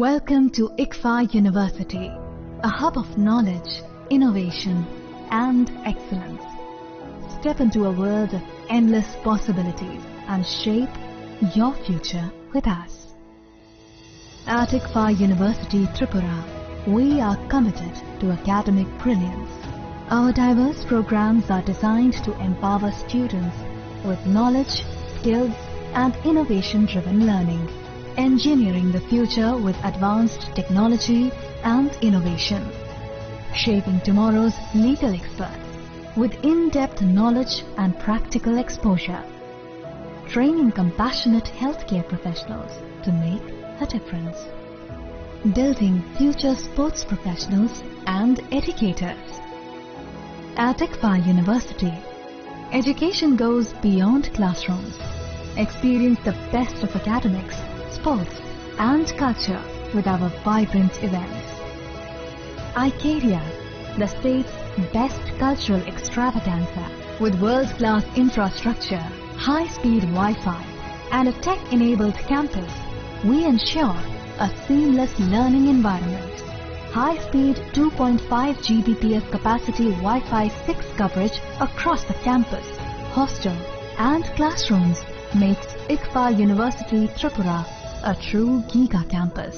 Welcome to ICFA University, a hub of knowledge, innovation, and excellence. Step into a world of endless possibilities and shape your future with us. At ICFA University Tripura, we are committed to academic brilliance. Our diverse programs are designed to empower students with knowledge, skills, and innovation-driven learning, engineering the future with advanced technology and innovation, shaping tomorrow's legal experts with in-depth knowledge and practical exposure, training compassionate healthcare professionals to make a difference, building future sports professionals and educators. At ICFA University, education goes beyond classrooms. Experience the best of academics, sports and culture with our vibrant events. Icaria, the state's best cultural extravaganza, with world-class infrastructure, high-speed Wi-Fi and a tech-enabled campus, we ensure a seamless learning environment. High-speed 2.5 Gbps capacity Wi-Fi 6 coverage across the campus, hostel and classrooms makes ICFA University Tripura a true Giga campus.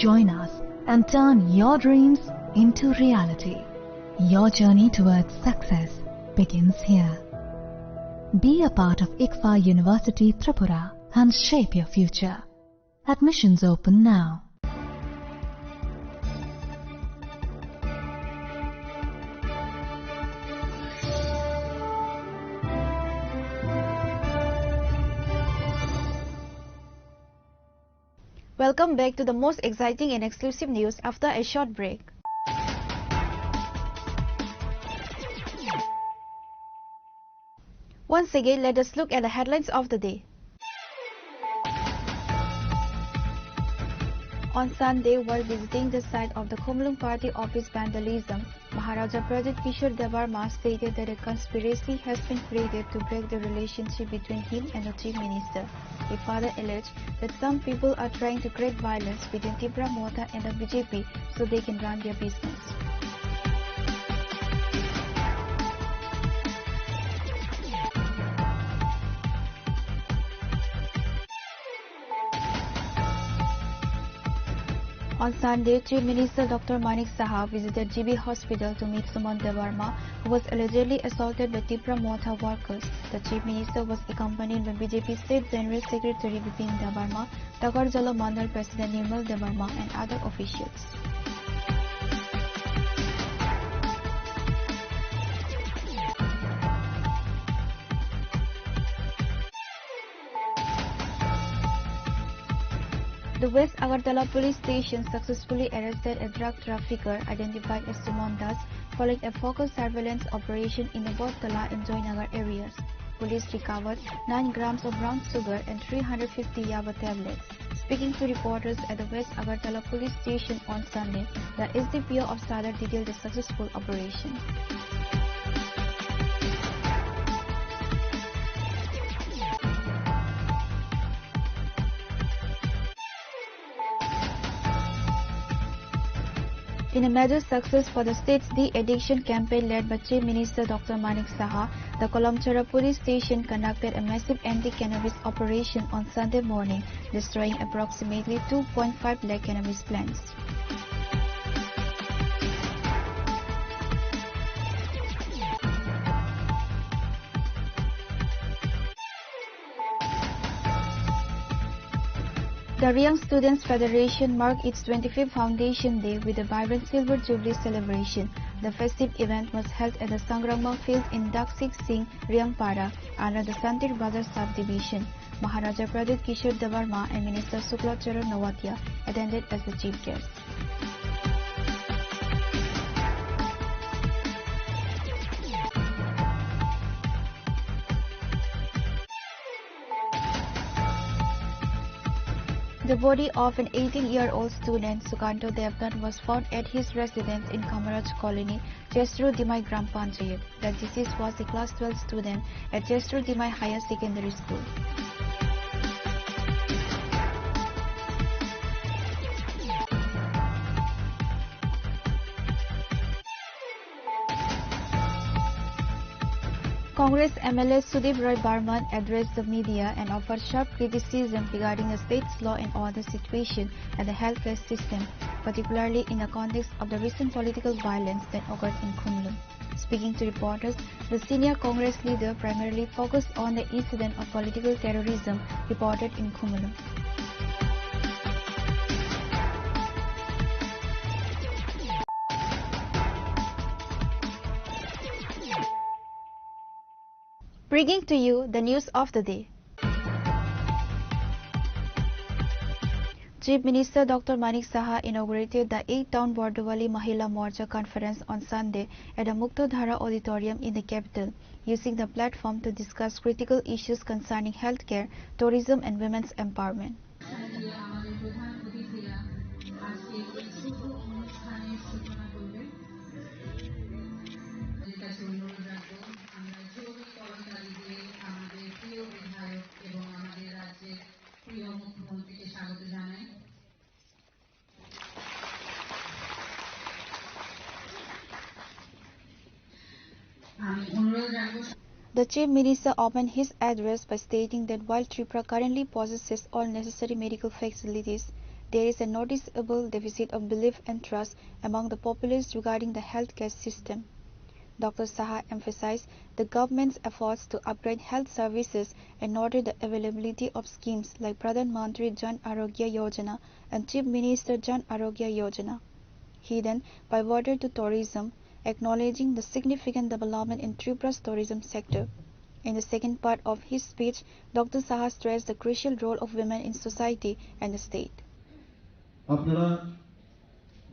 Join us and turn your dreams into reality. Your journey towards success begins here. Be a part of ICFA University Tripura and shape your future. Admissions open now. Welcome back to the most exciting and exclusive news after a short break. Once again, let us look at the headlines of the day. On Sunday, while visiting the site of the Kumlung Party office vandalism, Maharaja Pradit Kishore Devarma stated that a conspiracy has been created to break the relationship between him and the Chief Minister. He further alleged that some people are trying to create violence between Tripura Mota and the BJP so they can run their business. On On Sunday, Chief Minister Dr. Manik Saha visited GB Hospital to meet Sumant Devarma, who was allegedly assaulted by Tripura Motha workers. The Chief Minister was accompanied by BJP State General Secretary Bipin Devarma, Tagarjala Mandal President Nirmal Devarma and other officials. The West Agartala police station successfully arrested a drug trafficker identified as Sumon Das following a focused surveillance operation in the Bodkala and Joynagar areas. Police recovered 9 grams of brown sugar and 350 Yaba tablets. Speaking to reporters at the West Agartala police station on Sunday, the SDPO of Sadar detailed the successful operation. In a major success for the state's de-addiction campaign led by Chief Minister Dr. Manik Saha, the Kolamchara police station conducted a massive anti-cannabis operation on Sunday morning, destroying approximately 2.5 lakh cannabis plants. The Young Students Federation marked its 25th Foundation Day with a vibrant Silver Jubilee celebration. The festive event was held at the Sangrama Field in Daksik Singh, Riangpara, under the Santir Bazar subdivision. Maharaja Pradit Kishore Devarma and Minister Sukla Charan Nawatia attended as the chief guests. The body of an 18-year-old student, Sukanto Devnath, was found at his residence in Kamaraj Colony, Chestru Dimai Gram Panchayat. The deceased was a class 12 student at Chestru Dimai Higher Secondary School. Congress MLA Sudip Roy Barman addressed the media and offered sharp criticism regarding the state's law and order situation and the healthcare system, particularly in the context of the recent political violence that occurred in Kunlun. Speaking to reporters, the senior Congress leader primarily focused on the incident of political terrorism reported in Kunlun. Bringing to you the news of the day. Chief Minister Dr. Manik Saha inaugurated the 8th Bordowali Mahila Morcha conference on Sunday at the Muktodhara Auditorium in the capital, using the platform to discuss critical issues concerning healthcare, tourism and women's empowerment. The Chief Minister opened his address by stating that while Tripura currently possesses all necessary medical facilities, there is a noticeable deficit of belief and trust among the populace regarding the healthcare system. Dr. Saha emphasized the government's efforts to upgrade health services and noted the availability of schemes like Pradhan Mantri Jan Arogya Yojana and Chief Minister Jan Arogya Yojana. He then pivoted to tourism, acknowledging the significant development in Tripura's tourism sector. In the second part of his speech, Dr. Saha stressed the crucial role of women in society and the state. আপনারা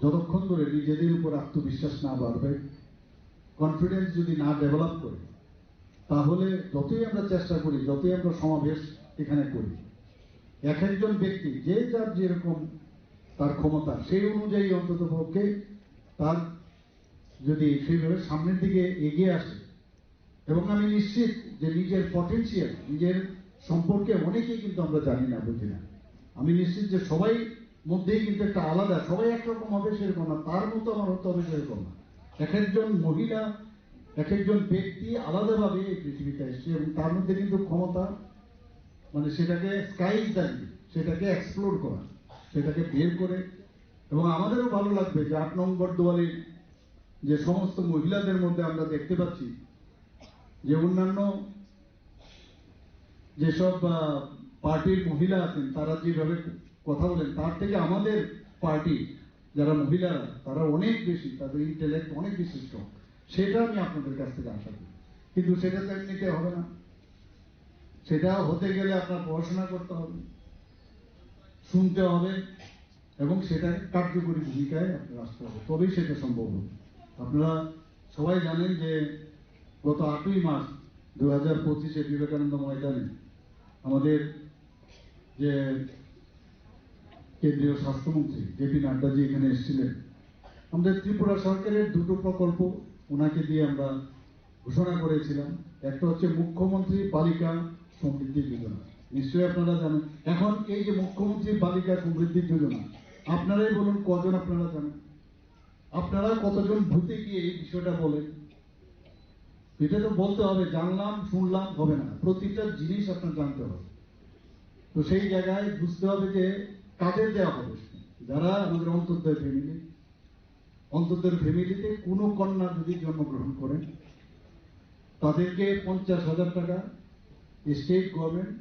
যতক্ষণ ধরে নিজেদের উপর আত্মবিশ্বাস না বাড়বে, confidence যদি না ডেভেলপ করে, তাহলে যতই আমরা চেষ্টা করি, যতই আমরা সমাবেশ এখানে করি, এক একজন ব্যক্তি যে যার যেরকম তার ক্ষমতা সেই অনুযায়ী অন্ততপক্ষে তার যদি সেইভাবে সামনের দিকে এগিয়ে আসে, এবং আমি নিশ্চিত যে নিজের পটেনশিয়াল, নিজের সম্পর্কে অনেকেই কিন্তু আমরা জানি না, বুঝি না। আমি নিশ্চিত যে সবাই মধ্যেই কিন্তু একটা আলাদা, সবাই একরকম হবে সেরকম না, তার মতো আমার হতে হবে সেরকম না। এক একজন মহিলা, এক একজন ব্যক্তি আলাদাভাবে এই পৃথিবীতে এসছে এবং তার মধ্যে কিন্তু ক্ষমতা, মানে সেটাকে স্কাই ইজ দ্য লিমিট, সেটাকে এক্সপ্লোর করা, সেটাকে বের করে এবং আমাদেরও ভালো লাগবে যে 8 নম্বর দুয়ারির যে সমস্ত মহিলাদের মধ্যে আমরা দেখতে পাচ্ছি যে অন্যান্য যেসব পার্টির মহিলা আছেন তারা যেভাবে কথা বলেন তার থেকে আমাদের পার্টি যারা মহিলারা তারা অনেক বেশি, তাদের ইন্টেলেক্ট অনেক বেশি স্ট্রং। সেটা আমি আপনাদের কাছ থেকে আশা করি, কিন্তু সেটা তো এমনিতে হবে না। সেটা হতে গেলে আপনার পড়াশোনা করতে হবে, শুনতে হবে এবং সেটাকে কার্যকরী ভূমিকায় আপনার আসতে হবে, তবেই সেটা সম্ভব হবে। আপনারা সবাই জানেন যে গত 8ই মার্চ 2025 বিবেকানন্দ ময়দানে আমাদের যে কেন্দ্রীয় স্বাস্থ্যমন্ত্রী জেপি নাড্ডাজি এখানে এসেছিলেন। আমাদের ত্রিপুরা সরকারের দুটো প্রকল্প ওনাকে দিয়ে আমরা ঘোষণা করেছিলাম। একটা হচ্ছে মুখ্যমন্ত্রী বালিকা সমৃদ্ধি যোজনা, নিশ্চয়ই আপনারা জানেন। এখন এই যে মুখ্যমন্ত্রী বালিকা সমৃদ্ধি যোজনা, আপনারাই বলুন কজন আপনারা জানেন? আপনারা কতজন ভূতে গিয়ে এই বিষয়টা বলেন? এটা তো বলতে হবে, জানলাম শুনলাম হবে না, প্রতিটা জিনিস আপনার জানতে হবে। তো সেই জায়গায় বুঝতে হবে যে কাদের দেওয়া হবে। যারা আমাদের অন্তর্দয় ফ্যামিলি, অন্তর্দয় ফ্যামিলিতে কোনো কন্যা যদি জন্মগ্রহণ করেন তাদেরকে 50,000 টাকা স্টেট গভর্নমেন্ট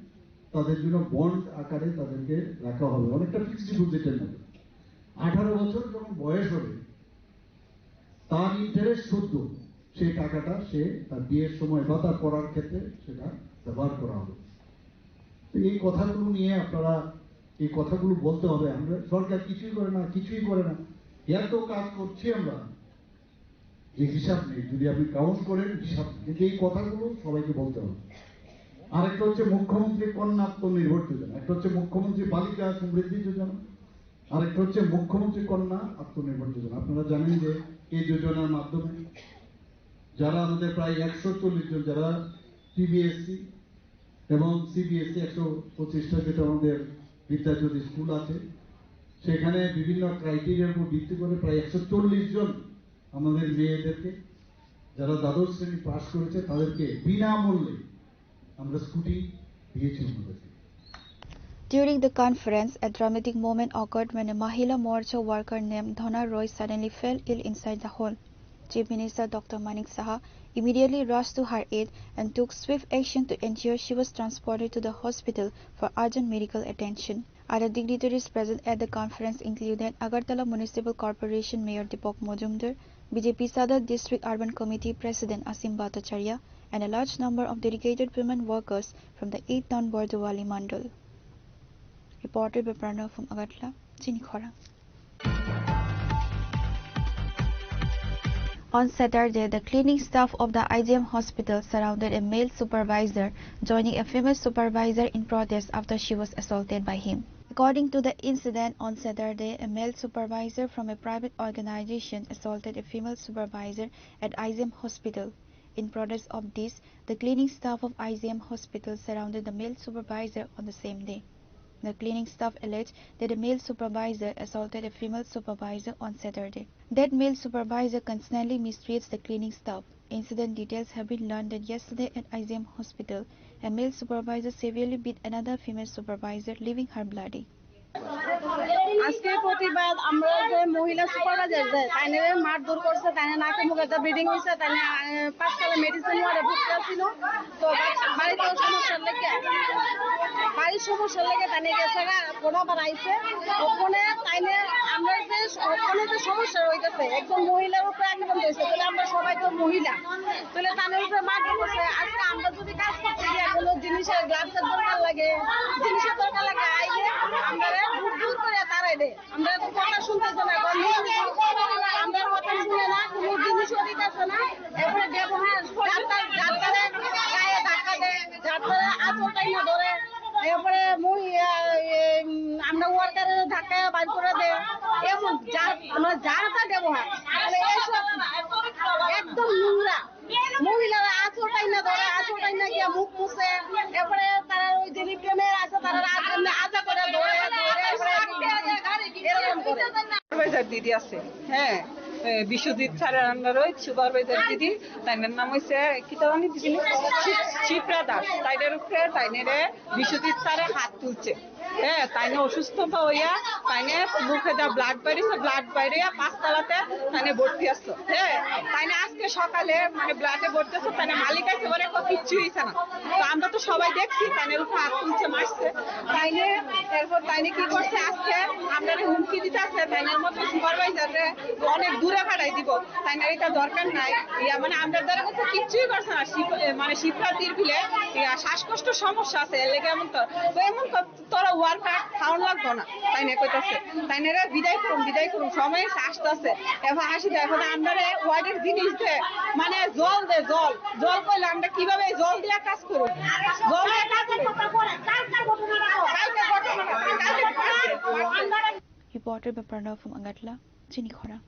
তাদের জন্য বন্ড আকারে তাদেরকে রাখা হবে, অনেকটা ফিক্সড ডিপোজিটের মতো। 18 বছর যখন বয়স হবে তার ইন্টারেস্ট শুদ্ধ সেই টাকাটা সে তার বিয়ের সময় বা তার পড়ার ক্ষেত্রে সেটা ব্যবহার করা হবে। তো এই কথাগুলো নিয়ে আপনারা এই কথাগুলো বলতে হবে। আমরা সরকার কিছুই করে না, কিছুই করে না, এত কাজ করছি আমরা যে হিসাব নেই। যদি আপনি কাউন্ট করেন হিসাব, কিন্তু এই কথাগুলো সবাইকে বলতে হবে। আরেকটা হচ্ছে মুখ্যমন্ত্রী কন্যা আত্মনির্ভর যোজনা, একটা হচ্ছে মুখ্যমন্ত্রী বালিকা সমৃদ্ধি যোজনা, আরেকটা হচ্ছে মুখ্যমন্ত্রী কন্যা আত্মনির্ভর যোজনা। আপনারা জানেন যে এই যোজনার মাধ্যমে যারা আমাদের প্রায় 140 জন যারা সিবিএসসি এবং সিবিএসসি 125টা যেটা আমাদের বিদ্যাজ্যোতি স্কুল আছে, সেখানে বিভিন্ন ক্রাইটেরিয়ার উপর ভিত্তি করে প্রায় 140 জন আমাদের মেয়েদেরকে যারা দ্বাদশ শ্রেণী পাশ করেছে তাদেরকে বিনামূল্যে আমরা স্কুটি দিয়েছি আমাদেরকে। During the conference, a dramatic moment occurred when a Mahila Morcha worker named Dhana Roy suddenly fell ill inside the hall. Chief Minister Dr. Manik Saha immediately rushed to her aid and took swift action to ensure she was transported to the hospital for urgent medical attention. Other dignitaries present at the conference included Agartala Municipal Corporation Mayor Deepak Mojumdar, BJP Sadar District Urban Committee President Asim Bhattacharya, and a large number of dedicated women workers from the 8 town Bordowali Mandal. Reported by Pranav from Agartala, Chini Khorang. On Saturday, the cleaning staff of the IGM hospital surrounded a male supervisor, joining a female supervisor in protest after she was assaulted by him. According to the incident on Saturday, a male supervisor from a private organization assaulted a female supervisor at IGM hospital. In protest of this, the cleaning staff of IGM hospital surrounded the male supervisor on the same day. The cleaning staff alleged that a male supervisor assaulted a female supervisor on Saturday. That male supervisor constantly mistreats the cleaning staff. Incident details have been learned that yesterday at IGM hospital, a male supervisor severely beat another female supervisor, leaving her bloody. আজকে প্রতিবাদ আমরা যে মহিলা supervisor যে তাইনে মারধর করছে, তাইনে নাকে মুখে যে ব্লিডিং হয়েছে, তাইনে 5 সালে মেডিসিন ওয়ার্ডে ভর্তি ছিল। তো বাড়িতে সমস্যার লেগে তাইনে গেছে ফোনা বাড়াইছে। ওখানে তাইনে আমরা যে ওখানে যে সমস্যা হইতেছে একজন মহিলার উপরে আক্রমণ হয়েছে, তাহলে আমরা সবাই তো মহিলা, তাহলে তাদের উপরে মারধর করছে। আজকে আমরা যদি কাজ করতে গিয়ে কোনো জিনিসের গ্লাভসের দরকার লাগে, জিনিসের দরকার লাগে, আইলে আমরা দূর করে তারাই দে। আমরা তো কথা শুনতেছে না, আমরা কথা শুনে না, কোনো জিনিসও দিতেছে না। এরপরে ব্যবহার যাত্রারে গায়ে ধাক্কা দেয়, যাত্রারে আঁচলটাই না ধরে, এরপরে আমরা ওয়ার্কারের ধাক্কায় বাইর করে দেয়, এমন যার তা ব্যবহার এইসব একদম নোংরা। মহিলারা আঁচলটাই না ধরে, আঁচলটাই না গিয়ে মুখ মুছে, এরপরে তারা ওই যে রিপ্রেমের আছে তারা আজা করে ধরে দিদি আছে, হ্যাঁ, বিশ্বজিৎ স্যারের আন্ডার ওই সুপারভাইজার দিদি, তাইনের নাম হয়েছে কি তানি দিদি শিপ্রা দাস। তাইনের উপরে তাইনের বিশ্বজিৎ স্যারে হাত তুলছে, হ্যাঁ তাইনে অসুস্থতা হইয়া তাইনে মুখে যা ব্লাড বাইরেছে ব্লাড বাইরিয়া 5 তলাতে তাইনে ভর্তি আছে হ্যাঁ তাইনে আজকে সকালে মানে ব্লাডে ভর্তি আছে তাইনে মালিক আছে বলে কিচ্ছু হইছে না তো আমরা তো সবাই দেখছি তাইনের উপর হাত তুলছে মারছে তাইনে এরপর তাইনে কি করছে আজকে আমরা হুমকি দিতে আছে তাইনের মতো সুপারভাইজারে অনেক দূরে পাঠাই দিব তাইনের এটা দরকার নাই ইয়া মানে আমরা দ্বারা কাছে কিচ্ছুই করছে না মানে শিক্ষার্থীর বিলে শ্বাসকষ্ট সমস্যা আছে এর লেগে এমন তো এমন তোরা ওয়ার্কার খাওয়ান লাগবো না তাইনে কইতাছে তাইনেরা বিদায় করুন সময় আসতেছে এবার হাসি দেয় এখন আমরা ওয়ার্ডের জিনিস দে মানে জল দে জল কইলে আমরা কিভাবে জল দিয়ে কাজ করব জল দিয়ে কাজ Reported by Pranav from Agatla, Chini Khorang.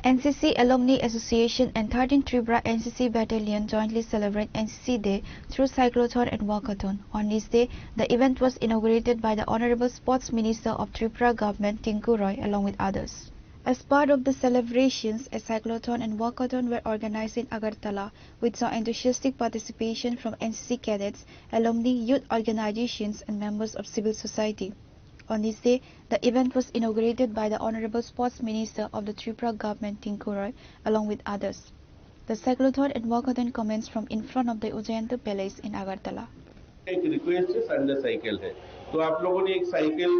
NCC Alumni Association and 13th Tripura NCC Battalion jointly celebrate NCC Day through cyclothon and walkathon. On this day, the event was inaugurated by the Honorable Sports Minister of Tripura Government, Tinku Roy, along with others. As part of the celebrations, a cyclothon and walkathon were organized in Agartala, with saw enthusiastic participation from NCC cadets, alumni, youth organizations, and members of civil society. On this day, the event was inaugurated by the Honorable Sports Minister of the Tripura Government, Tinku Roy, along with others. The cyclothon and walkathon commenced from in front of the Ujjayantu Palace in Agartala. एक request है Sunday cycle है तो आप लोगों ने एक cycle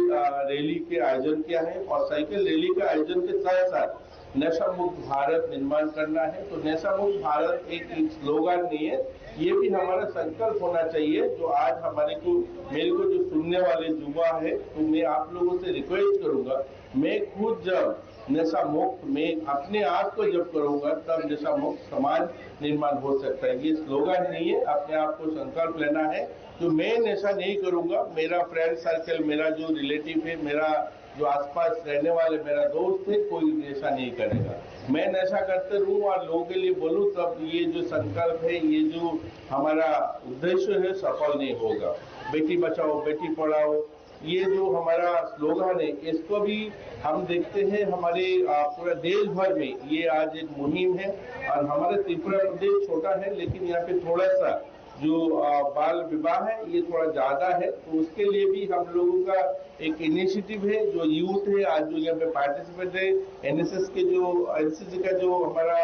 rally के आयोजन किया है और साइकिल रैली के आयोजन के साथ साथ नशा मुक्त भारत निर्माण करना है तो नशा मुक्त भारत एक स्लोगन नहीं है ये भी हमारा संकल्प होना चाहिए जो आज मेरे को जो सुनने वाले युवा है तो मैं आप लोगों से रिक्वेस्ट करूंगा मैं खुद जब नशा मुक्त में अपने आप को जब करूंगा तब नशा मुक्त समाज निर्माण हो सकता है ये स्लोगन नहीं है अपने आप को संकल्प लेना है तो मैं नशा नहीं करूंगा मेरा फ्रेंड सर्कल मेरा जो रिलेटिव है मेरा जो आसपास रहने वाले मेरा दोस्त है कोई नशा नहीं करेगा मैं नशा करते रहूं और लोगों के लिए बोलूं तब ये जो संकल्प है ये जो हमारा उद्देश्य है सफल नहीं होगा बेटी बचाओ बेटी पढ़ाओ ये जो हमारा स्लोगन है इसको भी हम देखते हैं हमारे पूरा देश भर में ये आज एक मुहिम है और हमारा त्रिपुरा प्रदेश छोटा है लेकिन यहाँ पे थोड़ा सा जो बाल विवाह है ये थोड़ा ज्यादा है तो उसके लिए भी हम लोगों का एक इनिशिएटिव है जो यूथ है आज जो यहाँ पे पार्टिसिपेट है एनसीसी का जो हमारा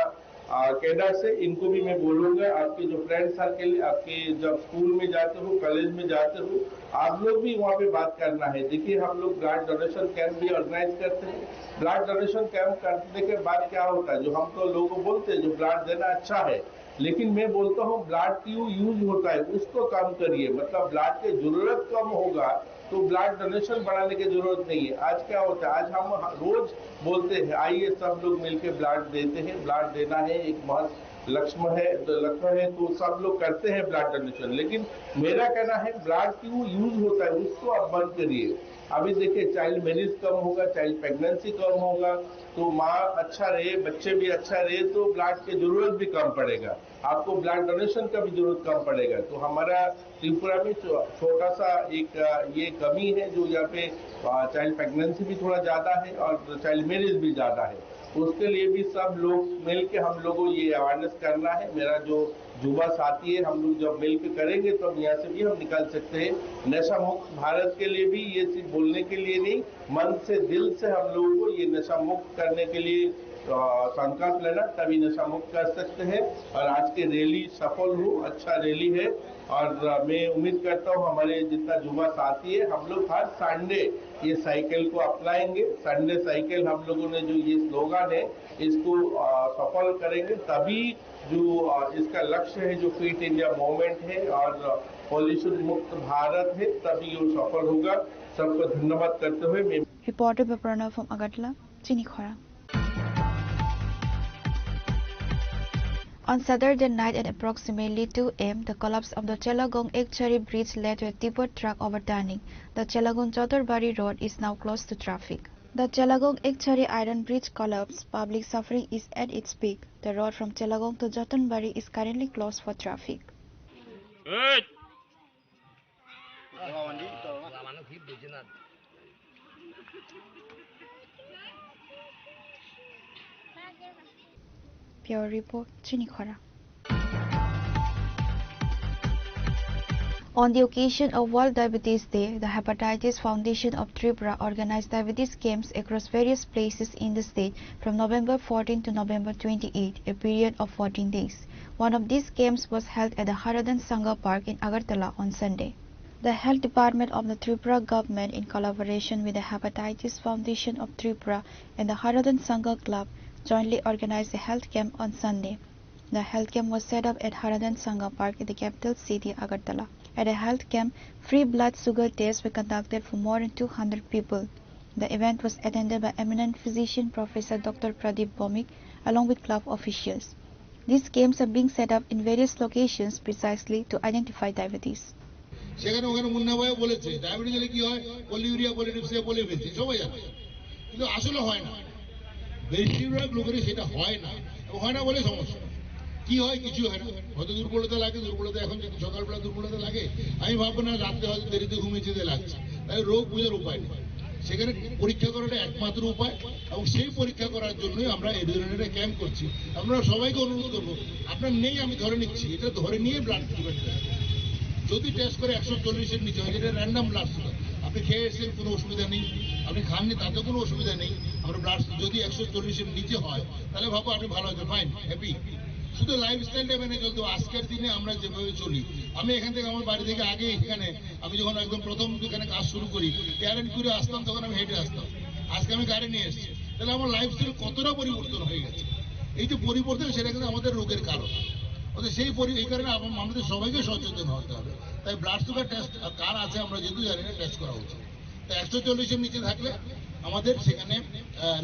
कैडर्स है इनको भी मैं बोलूंगा आपके जो फ्रेंड सर्कल आपके जब स्कूल में जाते हो कॉलेज में जाते हो आप लोग भी वहाँ पे बात करना है देखिए हम लोग ब्लड डोनेशन कैंप भी ऑर्गेनाइज करते हैं ब्लड डोनेशन कैंप करने के बाद क्या होता है जो हम तो लोगों को बोलते हैं जो ब्लड देना अच्छा है लेकिन मैं बोलता हूँ ब्लड क्यों यूज होता है उसको कम करिए मतलब ब्लड की जरूरत कम होगा तो ब्लड डोनेशन बढ़ाने की जरूरत नहीं है आज क्या होता है आज हम रोज बोलते हैं आइए सब लोग मिलकर ब्लड देते हैं ब्लड देना है एक महत्व लक्ष्य है तो सब लोग करते हैं ब्लड डोनेशन लेकिन मेरा कहना है ब्लड क्यों यूज होता है उसको आप बंद करिए अभी देखिए चाइल्ड मैरिज कम होगा चाइल्ड प्रेगनेंसी कम होगा तो माँ अच्छा रहे बच्चे भी अच्छा रहे तो ब्लड की जरूरत भी कम पड़ेगा आपको ब्लड डोनेशन का भी जरूरत कम पड़ेगा तो हमारा त्रिपुरा में छोटा सा एक ये कमी है जो यहाँ पे चाइल्ड प्रेगनेंसी भी थोड़ा ज्यादा है और चाइल्ड मैरिज भी ज्यादा है उसके लिए भी सब लोग मिलके हम लोगों ये अवेयरनेस करना है मेरा जो युवा साथी है हम लोग जब मिलकर करेंगे तब यहाँ से भी हम निकाल सकते हैं नशा मुक्त भारत के लिए भी ये सिर्फ बोलने के लिए नहीं मन से दिल से हम लोगों को ये नशा मुक्त करने के लिए संकल्प लेना तभी नशा मुक्त कर सकते हैं और आज की रैली सफल हो अच्छा रैली है और मैं उम्मीद करता हूँ हमारे जितना युवा साथी है हम लोग हर संडे ये साइकिल को अपनाएंगे संडे साइकिल हम लोगों ने जो ये स्लोगन है इसको सफल करेंगे तभी जो इसका लक्ष्य है जो फिट इंडिया मूवमेंट है और पॉल्यूशन मुक्त भारत है तभी ये सफल होगा सबको धन्यवाद करते हुए मैं Reported by Pranav from Agatla, Chini Khorang. On Saturday night at approximately 2 am, the collapse of the Chelagong Ekchari bridge led to a tipper truck overturning. The Chelagong Chotarbari road is now closed to traffic. The Chelagong Ekchari iron bridge collapsed. Public suffering is at its peak. The road from Chelagong to Jotunbari is currently closed for traffic. Pure Report, Chini Khorang. On the occasion of World Diabetes Day, the Hepatitis Foundation of Tripura organized diabetes camps across various places in the state from November 14 to November 28, a period of 14 days. One of these camps was held at the Haradan Sangha Park in Agartala on Sunday. The Health Department of the Tripura government, in collaboration with the Hepatitis Foundation of Tripura and the Haradan Sangha Club, jointly organized a health camp on Sunday. The health camp was set up at Haradan Sangha Park in the capital city, Agartala. At a health camp, free blood sugar tests were conducted for more than 200 people. The event was attended by eminent physician Professor Dr. Pradeep Bhomik along with club officials. These camps are being set up in various locations precisely to identify diabetes. সেখানে ওখানে মুন্না ভাই বলেছে diabetes হলে কি হয় polyuria পলিটিপসে বলে ফেলছে সবাই জানে কিন্তু আসলে হয় না বেশিরভাগ লোকের সেটা হয় না হয় না বলে সমস্যা কি হয় কিছু হয় না হয়তো দুর্বলতা লাগে দুর্বলতা এখন যদি সকালবেলা দুর্বলতা লাগে আমি ভাববো না রাতে হয়তো দেরিতে ঘুমিয়ে যেতে লাগছে তাই রোগ বোঝার উপায় নেই সেখানে পরীক্ষা করাটা একমাত্র উপায় এবং সেই পরীক্ষা করার জন্যই আমরা এই ধরনের একটা ক্যাম্প করছি আমরা সবাইকে অনুরোধ করবো আপনার নেই আমি ধরে নিচ্ছি এটা ধরে নিয়ে ব্লাড ট্রিটমেন্ট যদি টেস্ট করে 140-এর নিচে হয় এটা র্যান্ডাম ব্লাড সুগার আপনি খেয়ে এসেছেন কোনো অসুবিধা নেই আপনি খাননি তাতে কোনো অসুবিধা নেই আমরা ব্লাড যদি 140-এর নিচে হয় তাহলে ভাবো আপনি ভালো আছে ফাইন হ্যাপি শুধু লাইফস্টাইলটা মেনে চলতে আজকের দিনে আমরা যেভাবে চলি আমি এখান থেকে আমার বাড়ি থেকে আগে এখানে আমি যখন একদম প্রথম এখানে কাজ শুরু করি ট্যালেন্ট করে আসতাম তখন আমি হেঁটে আসতাম আজকে আমি গাড়ি নিয়ে এসেছি তাহলে আমার লাইফস্টাইল কতটা পরিবর্তন হয়ে গেছে এই যে পরিবর্তন সেটা কিন্তু আমাদের রোগের কারণ সেই এই কারণে আমাদের সবাইকে সচেতন হতে হবে তাই ব্লাড সুগার টেস্ট কার আছে আমরা যেহেতু জানি না টেস্ট করা উচিত তাই 140-এর নিচে থাকলে আমাদের সেখানে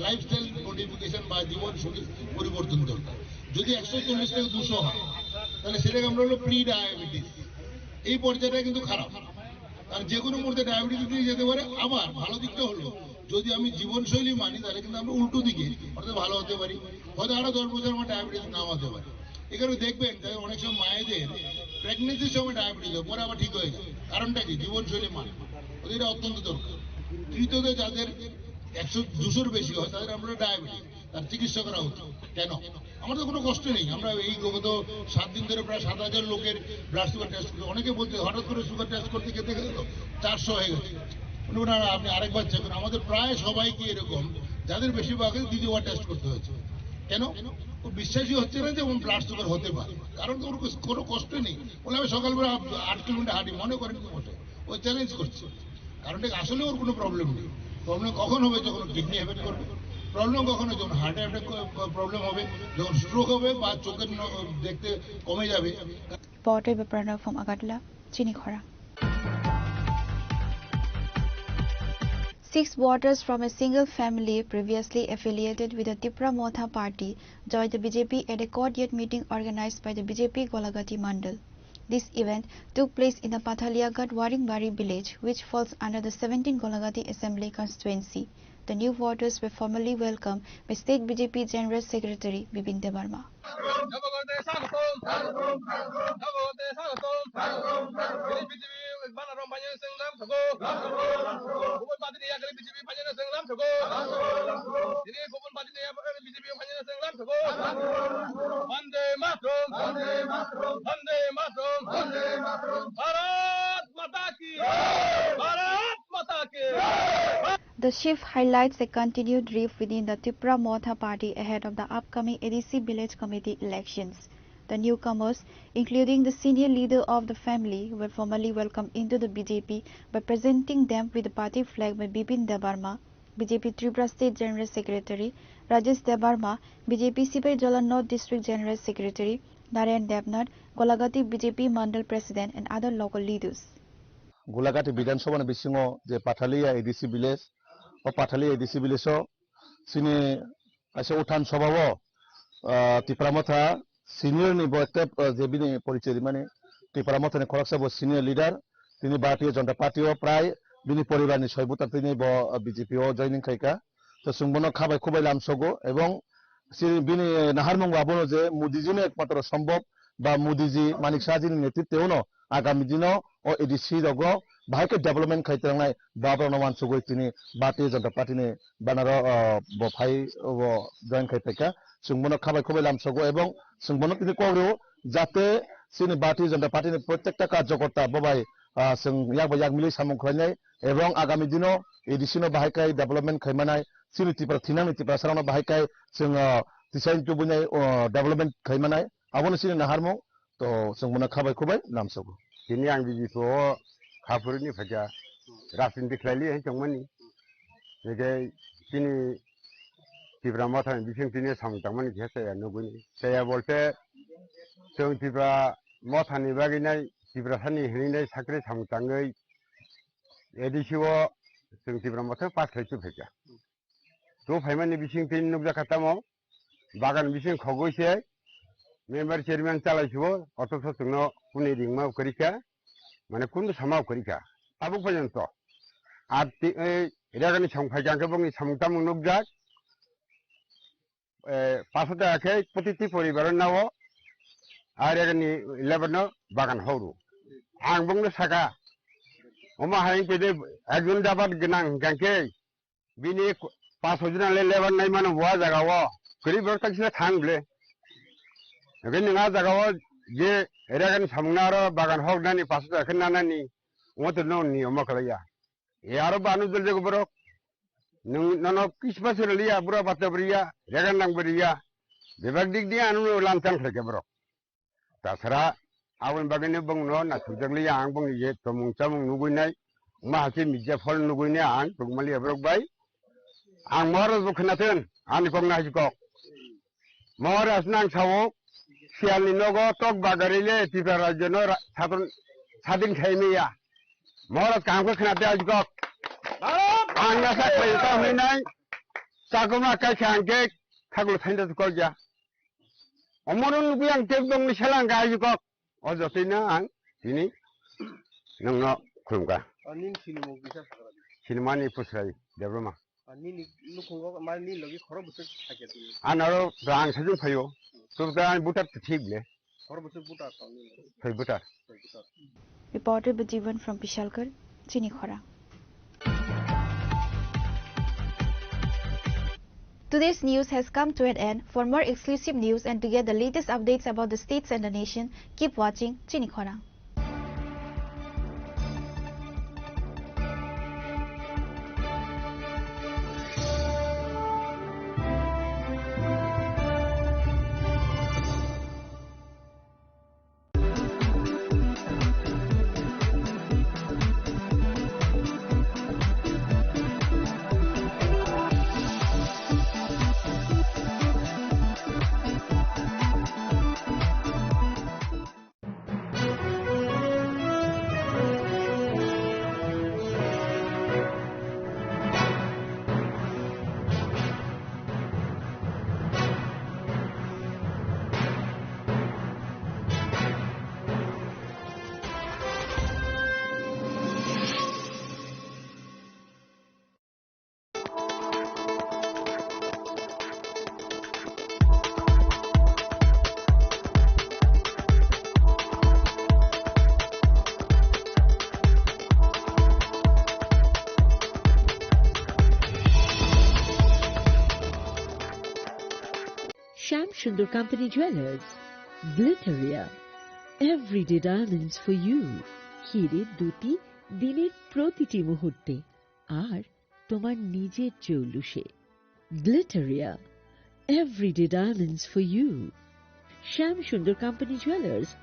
লাইফস্টাইল মডিফিকেশন বা জীবনশৈলী পরিবর্তন দরকার যদি 140 থেকে 200 হয় তাহলে সেটাকে আমরা হলো প্রি ডায়াবেটিস এই পর্যায়টা কিন্তু খারাপ আর যে কোনো মুহূর্তে ডায়াবেটিস দিয়ে যেতে পারে আবার ভালো দিকটা হলো যদি আমি জীবনশৈলী মানি তাহলে কিন্তু আমরা উল্টো দিকে অর্থাৎ ভালো হতে পারি হয়তো আরো 10 বছর আমার ডায়াবেটিস নাও হতে পারে এখানে দেখবেন অনেক সময় মায়েদের প্রেগনেন্সির সময় ডায়াবেটিস হয় পরে আবার ঠিক হয়ে যায় কারণটা কি জীবনশৈলী মানে এটা অত্যন্ত দরকার তৃতীয়তে যাদের 100-200-এর বেশি হয় তাদের আমরা ডায়াবেটিস তার চিকিৎসা করা হতো কেন আমাদের কোনো কষ্ট নেই আমরা এই গত 7 দিন ধরে প্রায় 7,000 লোকের ব্লাড সুগার টেস্ট করি অনেকে বলছে হঠাৎ করে সুগার টেস্ট করতে খেতে গেলে তো 400 হয়ে গেছে না আপনি আরেকবার চেক করুন আমাদের প্রায় সবাইকে এরকম যাদের বেশিরভাগই দ্বিতীয়বার টেস্ট করতে হয়েছে কেন ও বিশ্বাসই হচ্ছে না যে ব্লাড সুগার হতে পারে কারণ ওর কোনো কষ্ট নেই বলে আমি সকালবেলা 8 কিলোমিটার হাঁটি মনে করেন কি বটে ও চ্যালেঞ্জ করছে কারণটা আসলে ওর কোনো প্রবলেম নেই প্রবলেম কখন হবে যখন কিডনি এফেক্ট করবে প্রবলেম কখন হবে যখন হার্ট অ্যাটাক প্রবলেম হবে যখন স্ট্রোক হবে বা চোখের দেখতে কমে যাবে Reported by Pranav from Agartala, Chini Khorang. 6 voters from a single family previously affiliated with the Tripura Motha party joined the BJP at a courtyard meeting organized by the BJP Golagati Mandal. This event took place in the Pathaliagat Waringbari village, which falls under the 17 Golagati Assembly constituency. The new voters were formally welcomed by State BJP General Secretary Bipin Debarma. The shift highlights a continued rift within the Tripura Motha party ahead of the upcoming ADC village committee elections. The newcomers, including the senior leader of the family, were formally welcomed into the BJP by presenting them with the party flag by Bipin Debarma, BJP Tripura State General Secretary, Rajesh Debarma, BJP Sipai Jola North District General Secretary, Narayan Devnath, Golagati BJP Mandal President and other local leaders. Golagati Bidansabha bisingo je Pathalia ADC village o Pathalia ADC village o sini ase uthan sabha Tripura Motha senior ni bote jebini porichori mane Tripura Motha ni khorak sabo senior leader tini Bharatiya Janata Party o pray bini poribar ni soibuta tini bo BJP o joining khaika to sungbono khabai khubai lamsogo ebong bini naharmung babono je Modiji ni ekmatro সম্ভব বা মোদিজি মানিক শাহজির নেতৃত্বেও আগামী দিনও ও ADC রগো ভাইকে development খাইতেরাংনাই বাবরনো মানসুগই তিনি ভারতীয় জনতা পার্টিনি বানারো বফাই join খাইতেকা সুংবনো খাবাই খুবই লামসগো এবং সুংবনো তিনি করেও যাতে সিনি ভারতীয় জনতা পার্টিনি প্রত্যেকটা কার্যকর্তা ববাই जों याक याक मिली सामं खलायनाय एवं आगामी दिनाव एडिसनो बाहायखाय डेभलपमेंट खालामनाय सिनि त्रिपुरा थिनांनि त्रिपुरा सारावनो बाहायखाय जों डिसाइन टुबुनाय डेभलपमेंट खालामनाय आबोनो सिनि नाहारमो तो जों मना खाबाय खबाय नामसगो दिनै आं बिजिखौ खाफुरनि फैसा राजनिति खालायलि जोंमोननि जेरै दिनै त्रिपुरा माथानि बिथिंथिनि सामतांमोननि खेसाया नुगुनि जाया बलते जों त्रिपुरा माथानि बागैनाय त्रिपुरा सानि हैनाय साख्रि सामताङै एडिसिअ जों त्रिपुरा माथा पास खालायसो फैसा तो फाइमानि बिथिंथिनि नुजाखातामाव बागान बिथिं खगैसे मेम्बार चेयरमैन चालायसो अथच जोंनो कुनै रिंमा करिका माने कुनु समाव करिका आबो पर्यन्त আর এরাগানি সংফাইজাंके बंनि सामता मुनुगजाक पासोते आखे प्रतिति परिबार नाव आरेगानि 11 बागान हौरु आं बुंनो सागा अमा हायिं पेदे एकजन दाबाद गोनां गांके बिनि 500 जनाले लेबार नाय मानो हुआ जागाव गरीब रक्तासिला थांब्ले ओगे नङा जागाव जे एरागानि सामना आरो बागान हौरनानि पासोते आखे नानानि उमते ननि अमा खलाया यारो बानु जल जग बरो ननो किसबा सरलिया बुरा बातबरिया रेगान नांबरिया बेबाग दिग दिया अनु लांचां खलके बरो तासरा आवन बागैनो बंनो ना सुजगलिया आं बंनि जे तमुंचा मुं नुगुइनाय माहासे मिजा फल नुगुइनाय आं दुगमालि अब्रक बाय आं मरो बुखनाथन आनि कंना हिको मरास नां सावो सियालनि नगो टक बागारिले तिफा राज्यनो सादन सादिन खायमिया मरद काम को खनाते आज को आंगा सा पैसा होइना सागुमा काइसा आंके खागुल थाइदा कल जा अमरन लुबि आं टेक दंनि सेलांगा आज को अजतिना आं दिनै नोंनो खुलुमगा निन सिनेमा बिसा सिनेमानि पुसराय देब्रमा निन लुखुंगो मा निन लगी खरो बुसो थाके दिनै आनारो रां साजों फैयो तो दा बुटार थिगले खरो बुसो बुटार फै बुटार Reported by Jivan from Pishalkar, Chini Khorang. Today's news has come to an end. For more exclusive news and to get the latest updates about the states and the nation, keep watching Chini Khorang. Sundar Company Jewelers, Glitteria, everyday diamonds for you. Hire duti diner protiti muhurte ar tomar nijer jewlushe. Glitteria, everyday diamonds for you. Sham Sundar Company Jewelers.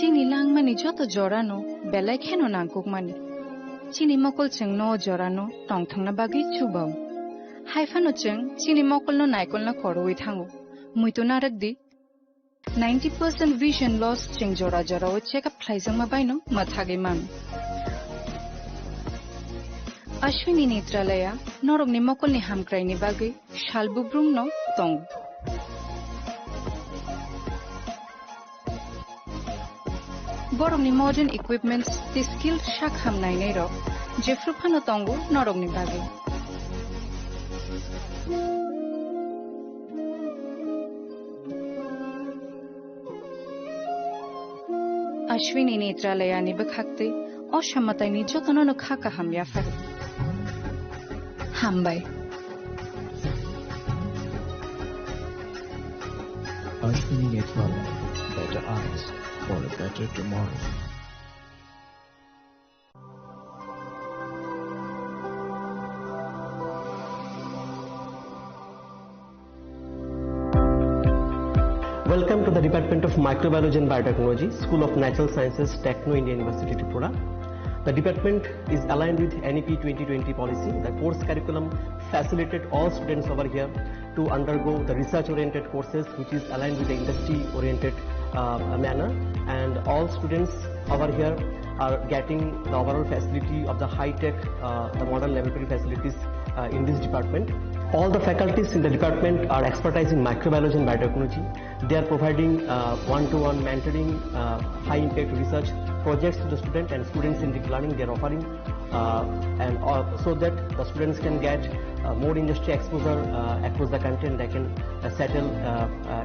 Chini lang mani joto jorano belai kheno nangkuk mani. Chini mokol cheng no jorano tong thang na bagi chubao. Haifano cheng chini mokol no naikol na koroi thango. Muito narak di 90% vision loss cheng jora jora o check up thaisang mabai no mathage man. Ashwini Netralaya norokni mokolni hamkraini bagui shalbubrumno tong. Borokni modern equipments the skilled shakham nainai rok jefruphano tongu norokni bagui. Ashwini Netralaya ni bakhakte অসামতায় নির্যাতন খাকা হাময়া ফারে হামবাই Ashwini Netralaya, better eyes for a better tomorrow. Welcome to the Department of Microbiology and Biotechnology, School of Natural Sciences, Techno India University, Tripura. The department is aligned with NEP 2020 policy. The course curriculum facilitated all students over here to undergo the research-oriented courses, which is aligned with the industry-oriented manner. And all students over here are getting the overall facility of the high-tech, the modern laboratory facilities in this department. All the faculties in the department are expertise in microbiology and biotechnology. They are providing one-to-one mentoring, high-impact research projects to the student and students in deep learning. They are offering and so that the students can get more industry exposure across the country and they can settle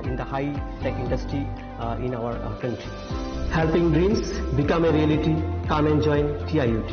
in the high-tech industry in our country. Helping dreams become a reality. Come and join TIUT.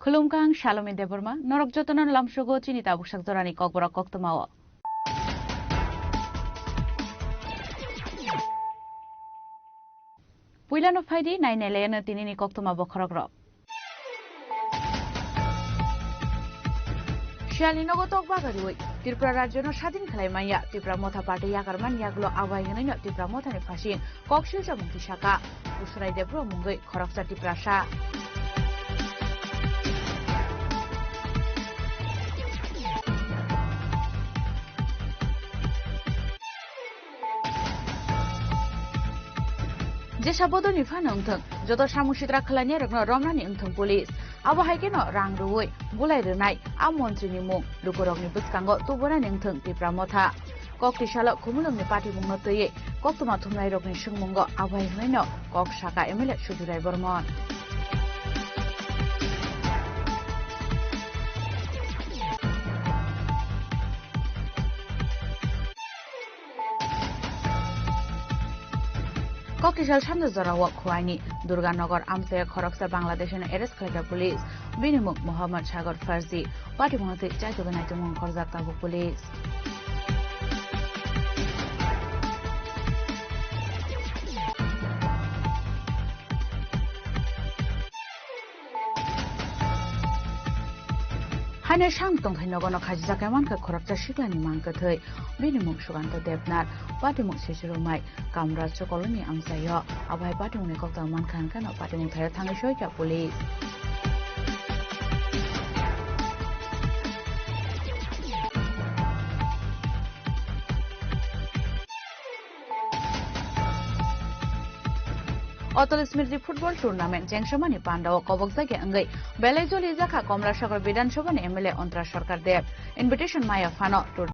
Khulumkang Shalome Deborma, Norok Jotonon Lamshogo, Chinita Bushak Zorani Kokbora Koktomawa. Puilano Faidi, Nine Elena Tinini Koktoma Bokorogro. Shalinogotok Bagarui, Tripura Rajono Shadin Kalemaya, Tripura Mota Party Yakarman Yaglo Awayano, Tripura Mota and Fashin, Kokshil Mutishaka, Usrai Debro Mungi, Koroksa Tiprasha. Jeshabodoni Fanungtung, Jodo Shamushitra Kalanya, Romani Untung Police, Abahakeno, Rang Ruway, Bulai the Night, Amontrini Mung, Lukoroni Buskango, Tuburan Untung, Tipramota, Kokti Shalok, Kumulum, the party Munotoye, Koktomatumai Rokin Shumungo, Abahino, Kok Shaka Emilet Shudurai Bormon. Kokishal Shandazora Wakwani, Durga Nagar Amse, Khoroksa Bangladesh and Eres Khalida Police, Binimuk Muhammad Shagar Farzi, Patimonte Jatubanatamun Korzaktabu Police. Hane Shangtong Hinogono Kajakamanka Korokta Shiklani Mankatoi, Binimuk Shuganta Debnar, Patimuk Shishurumai, Kamra Chokoloni Amsayo, Abai Patimuk Kota Mankan or Patimuk Tangashoja Police. Otol Smriti Football Tournament, Jengshamani Panda, Kobokzaki Angai, Belezoli Zaka, Komla Shakar Bidan Shoban, MLA Ontra Shorkar Dev, Invitation Maya Fano to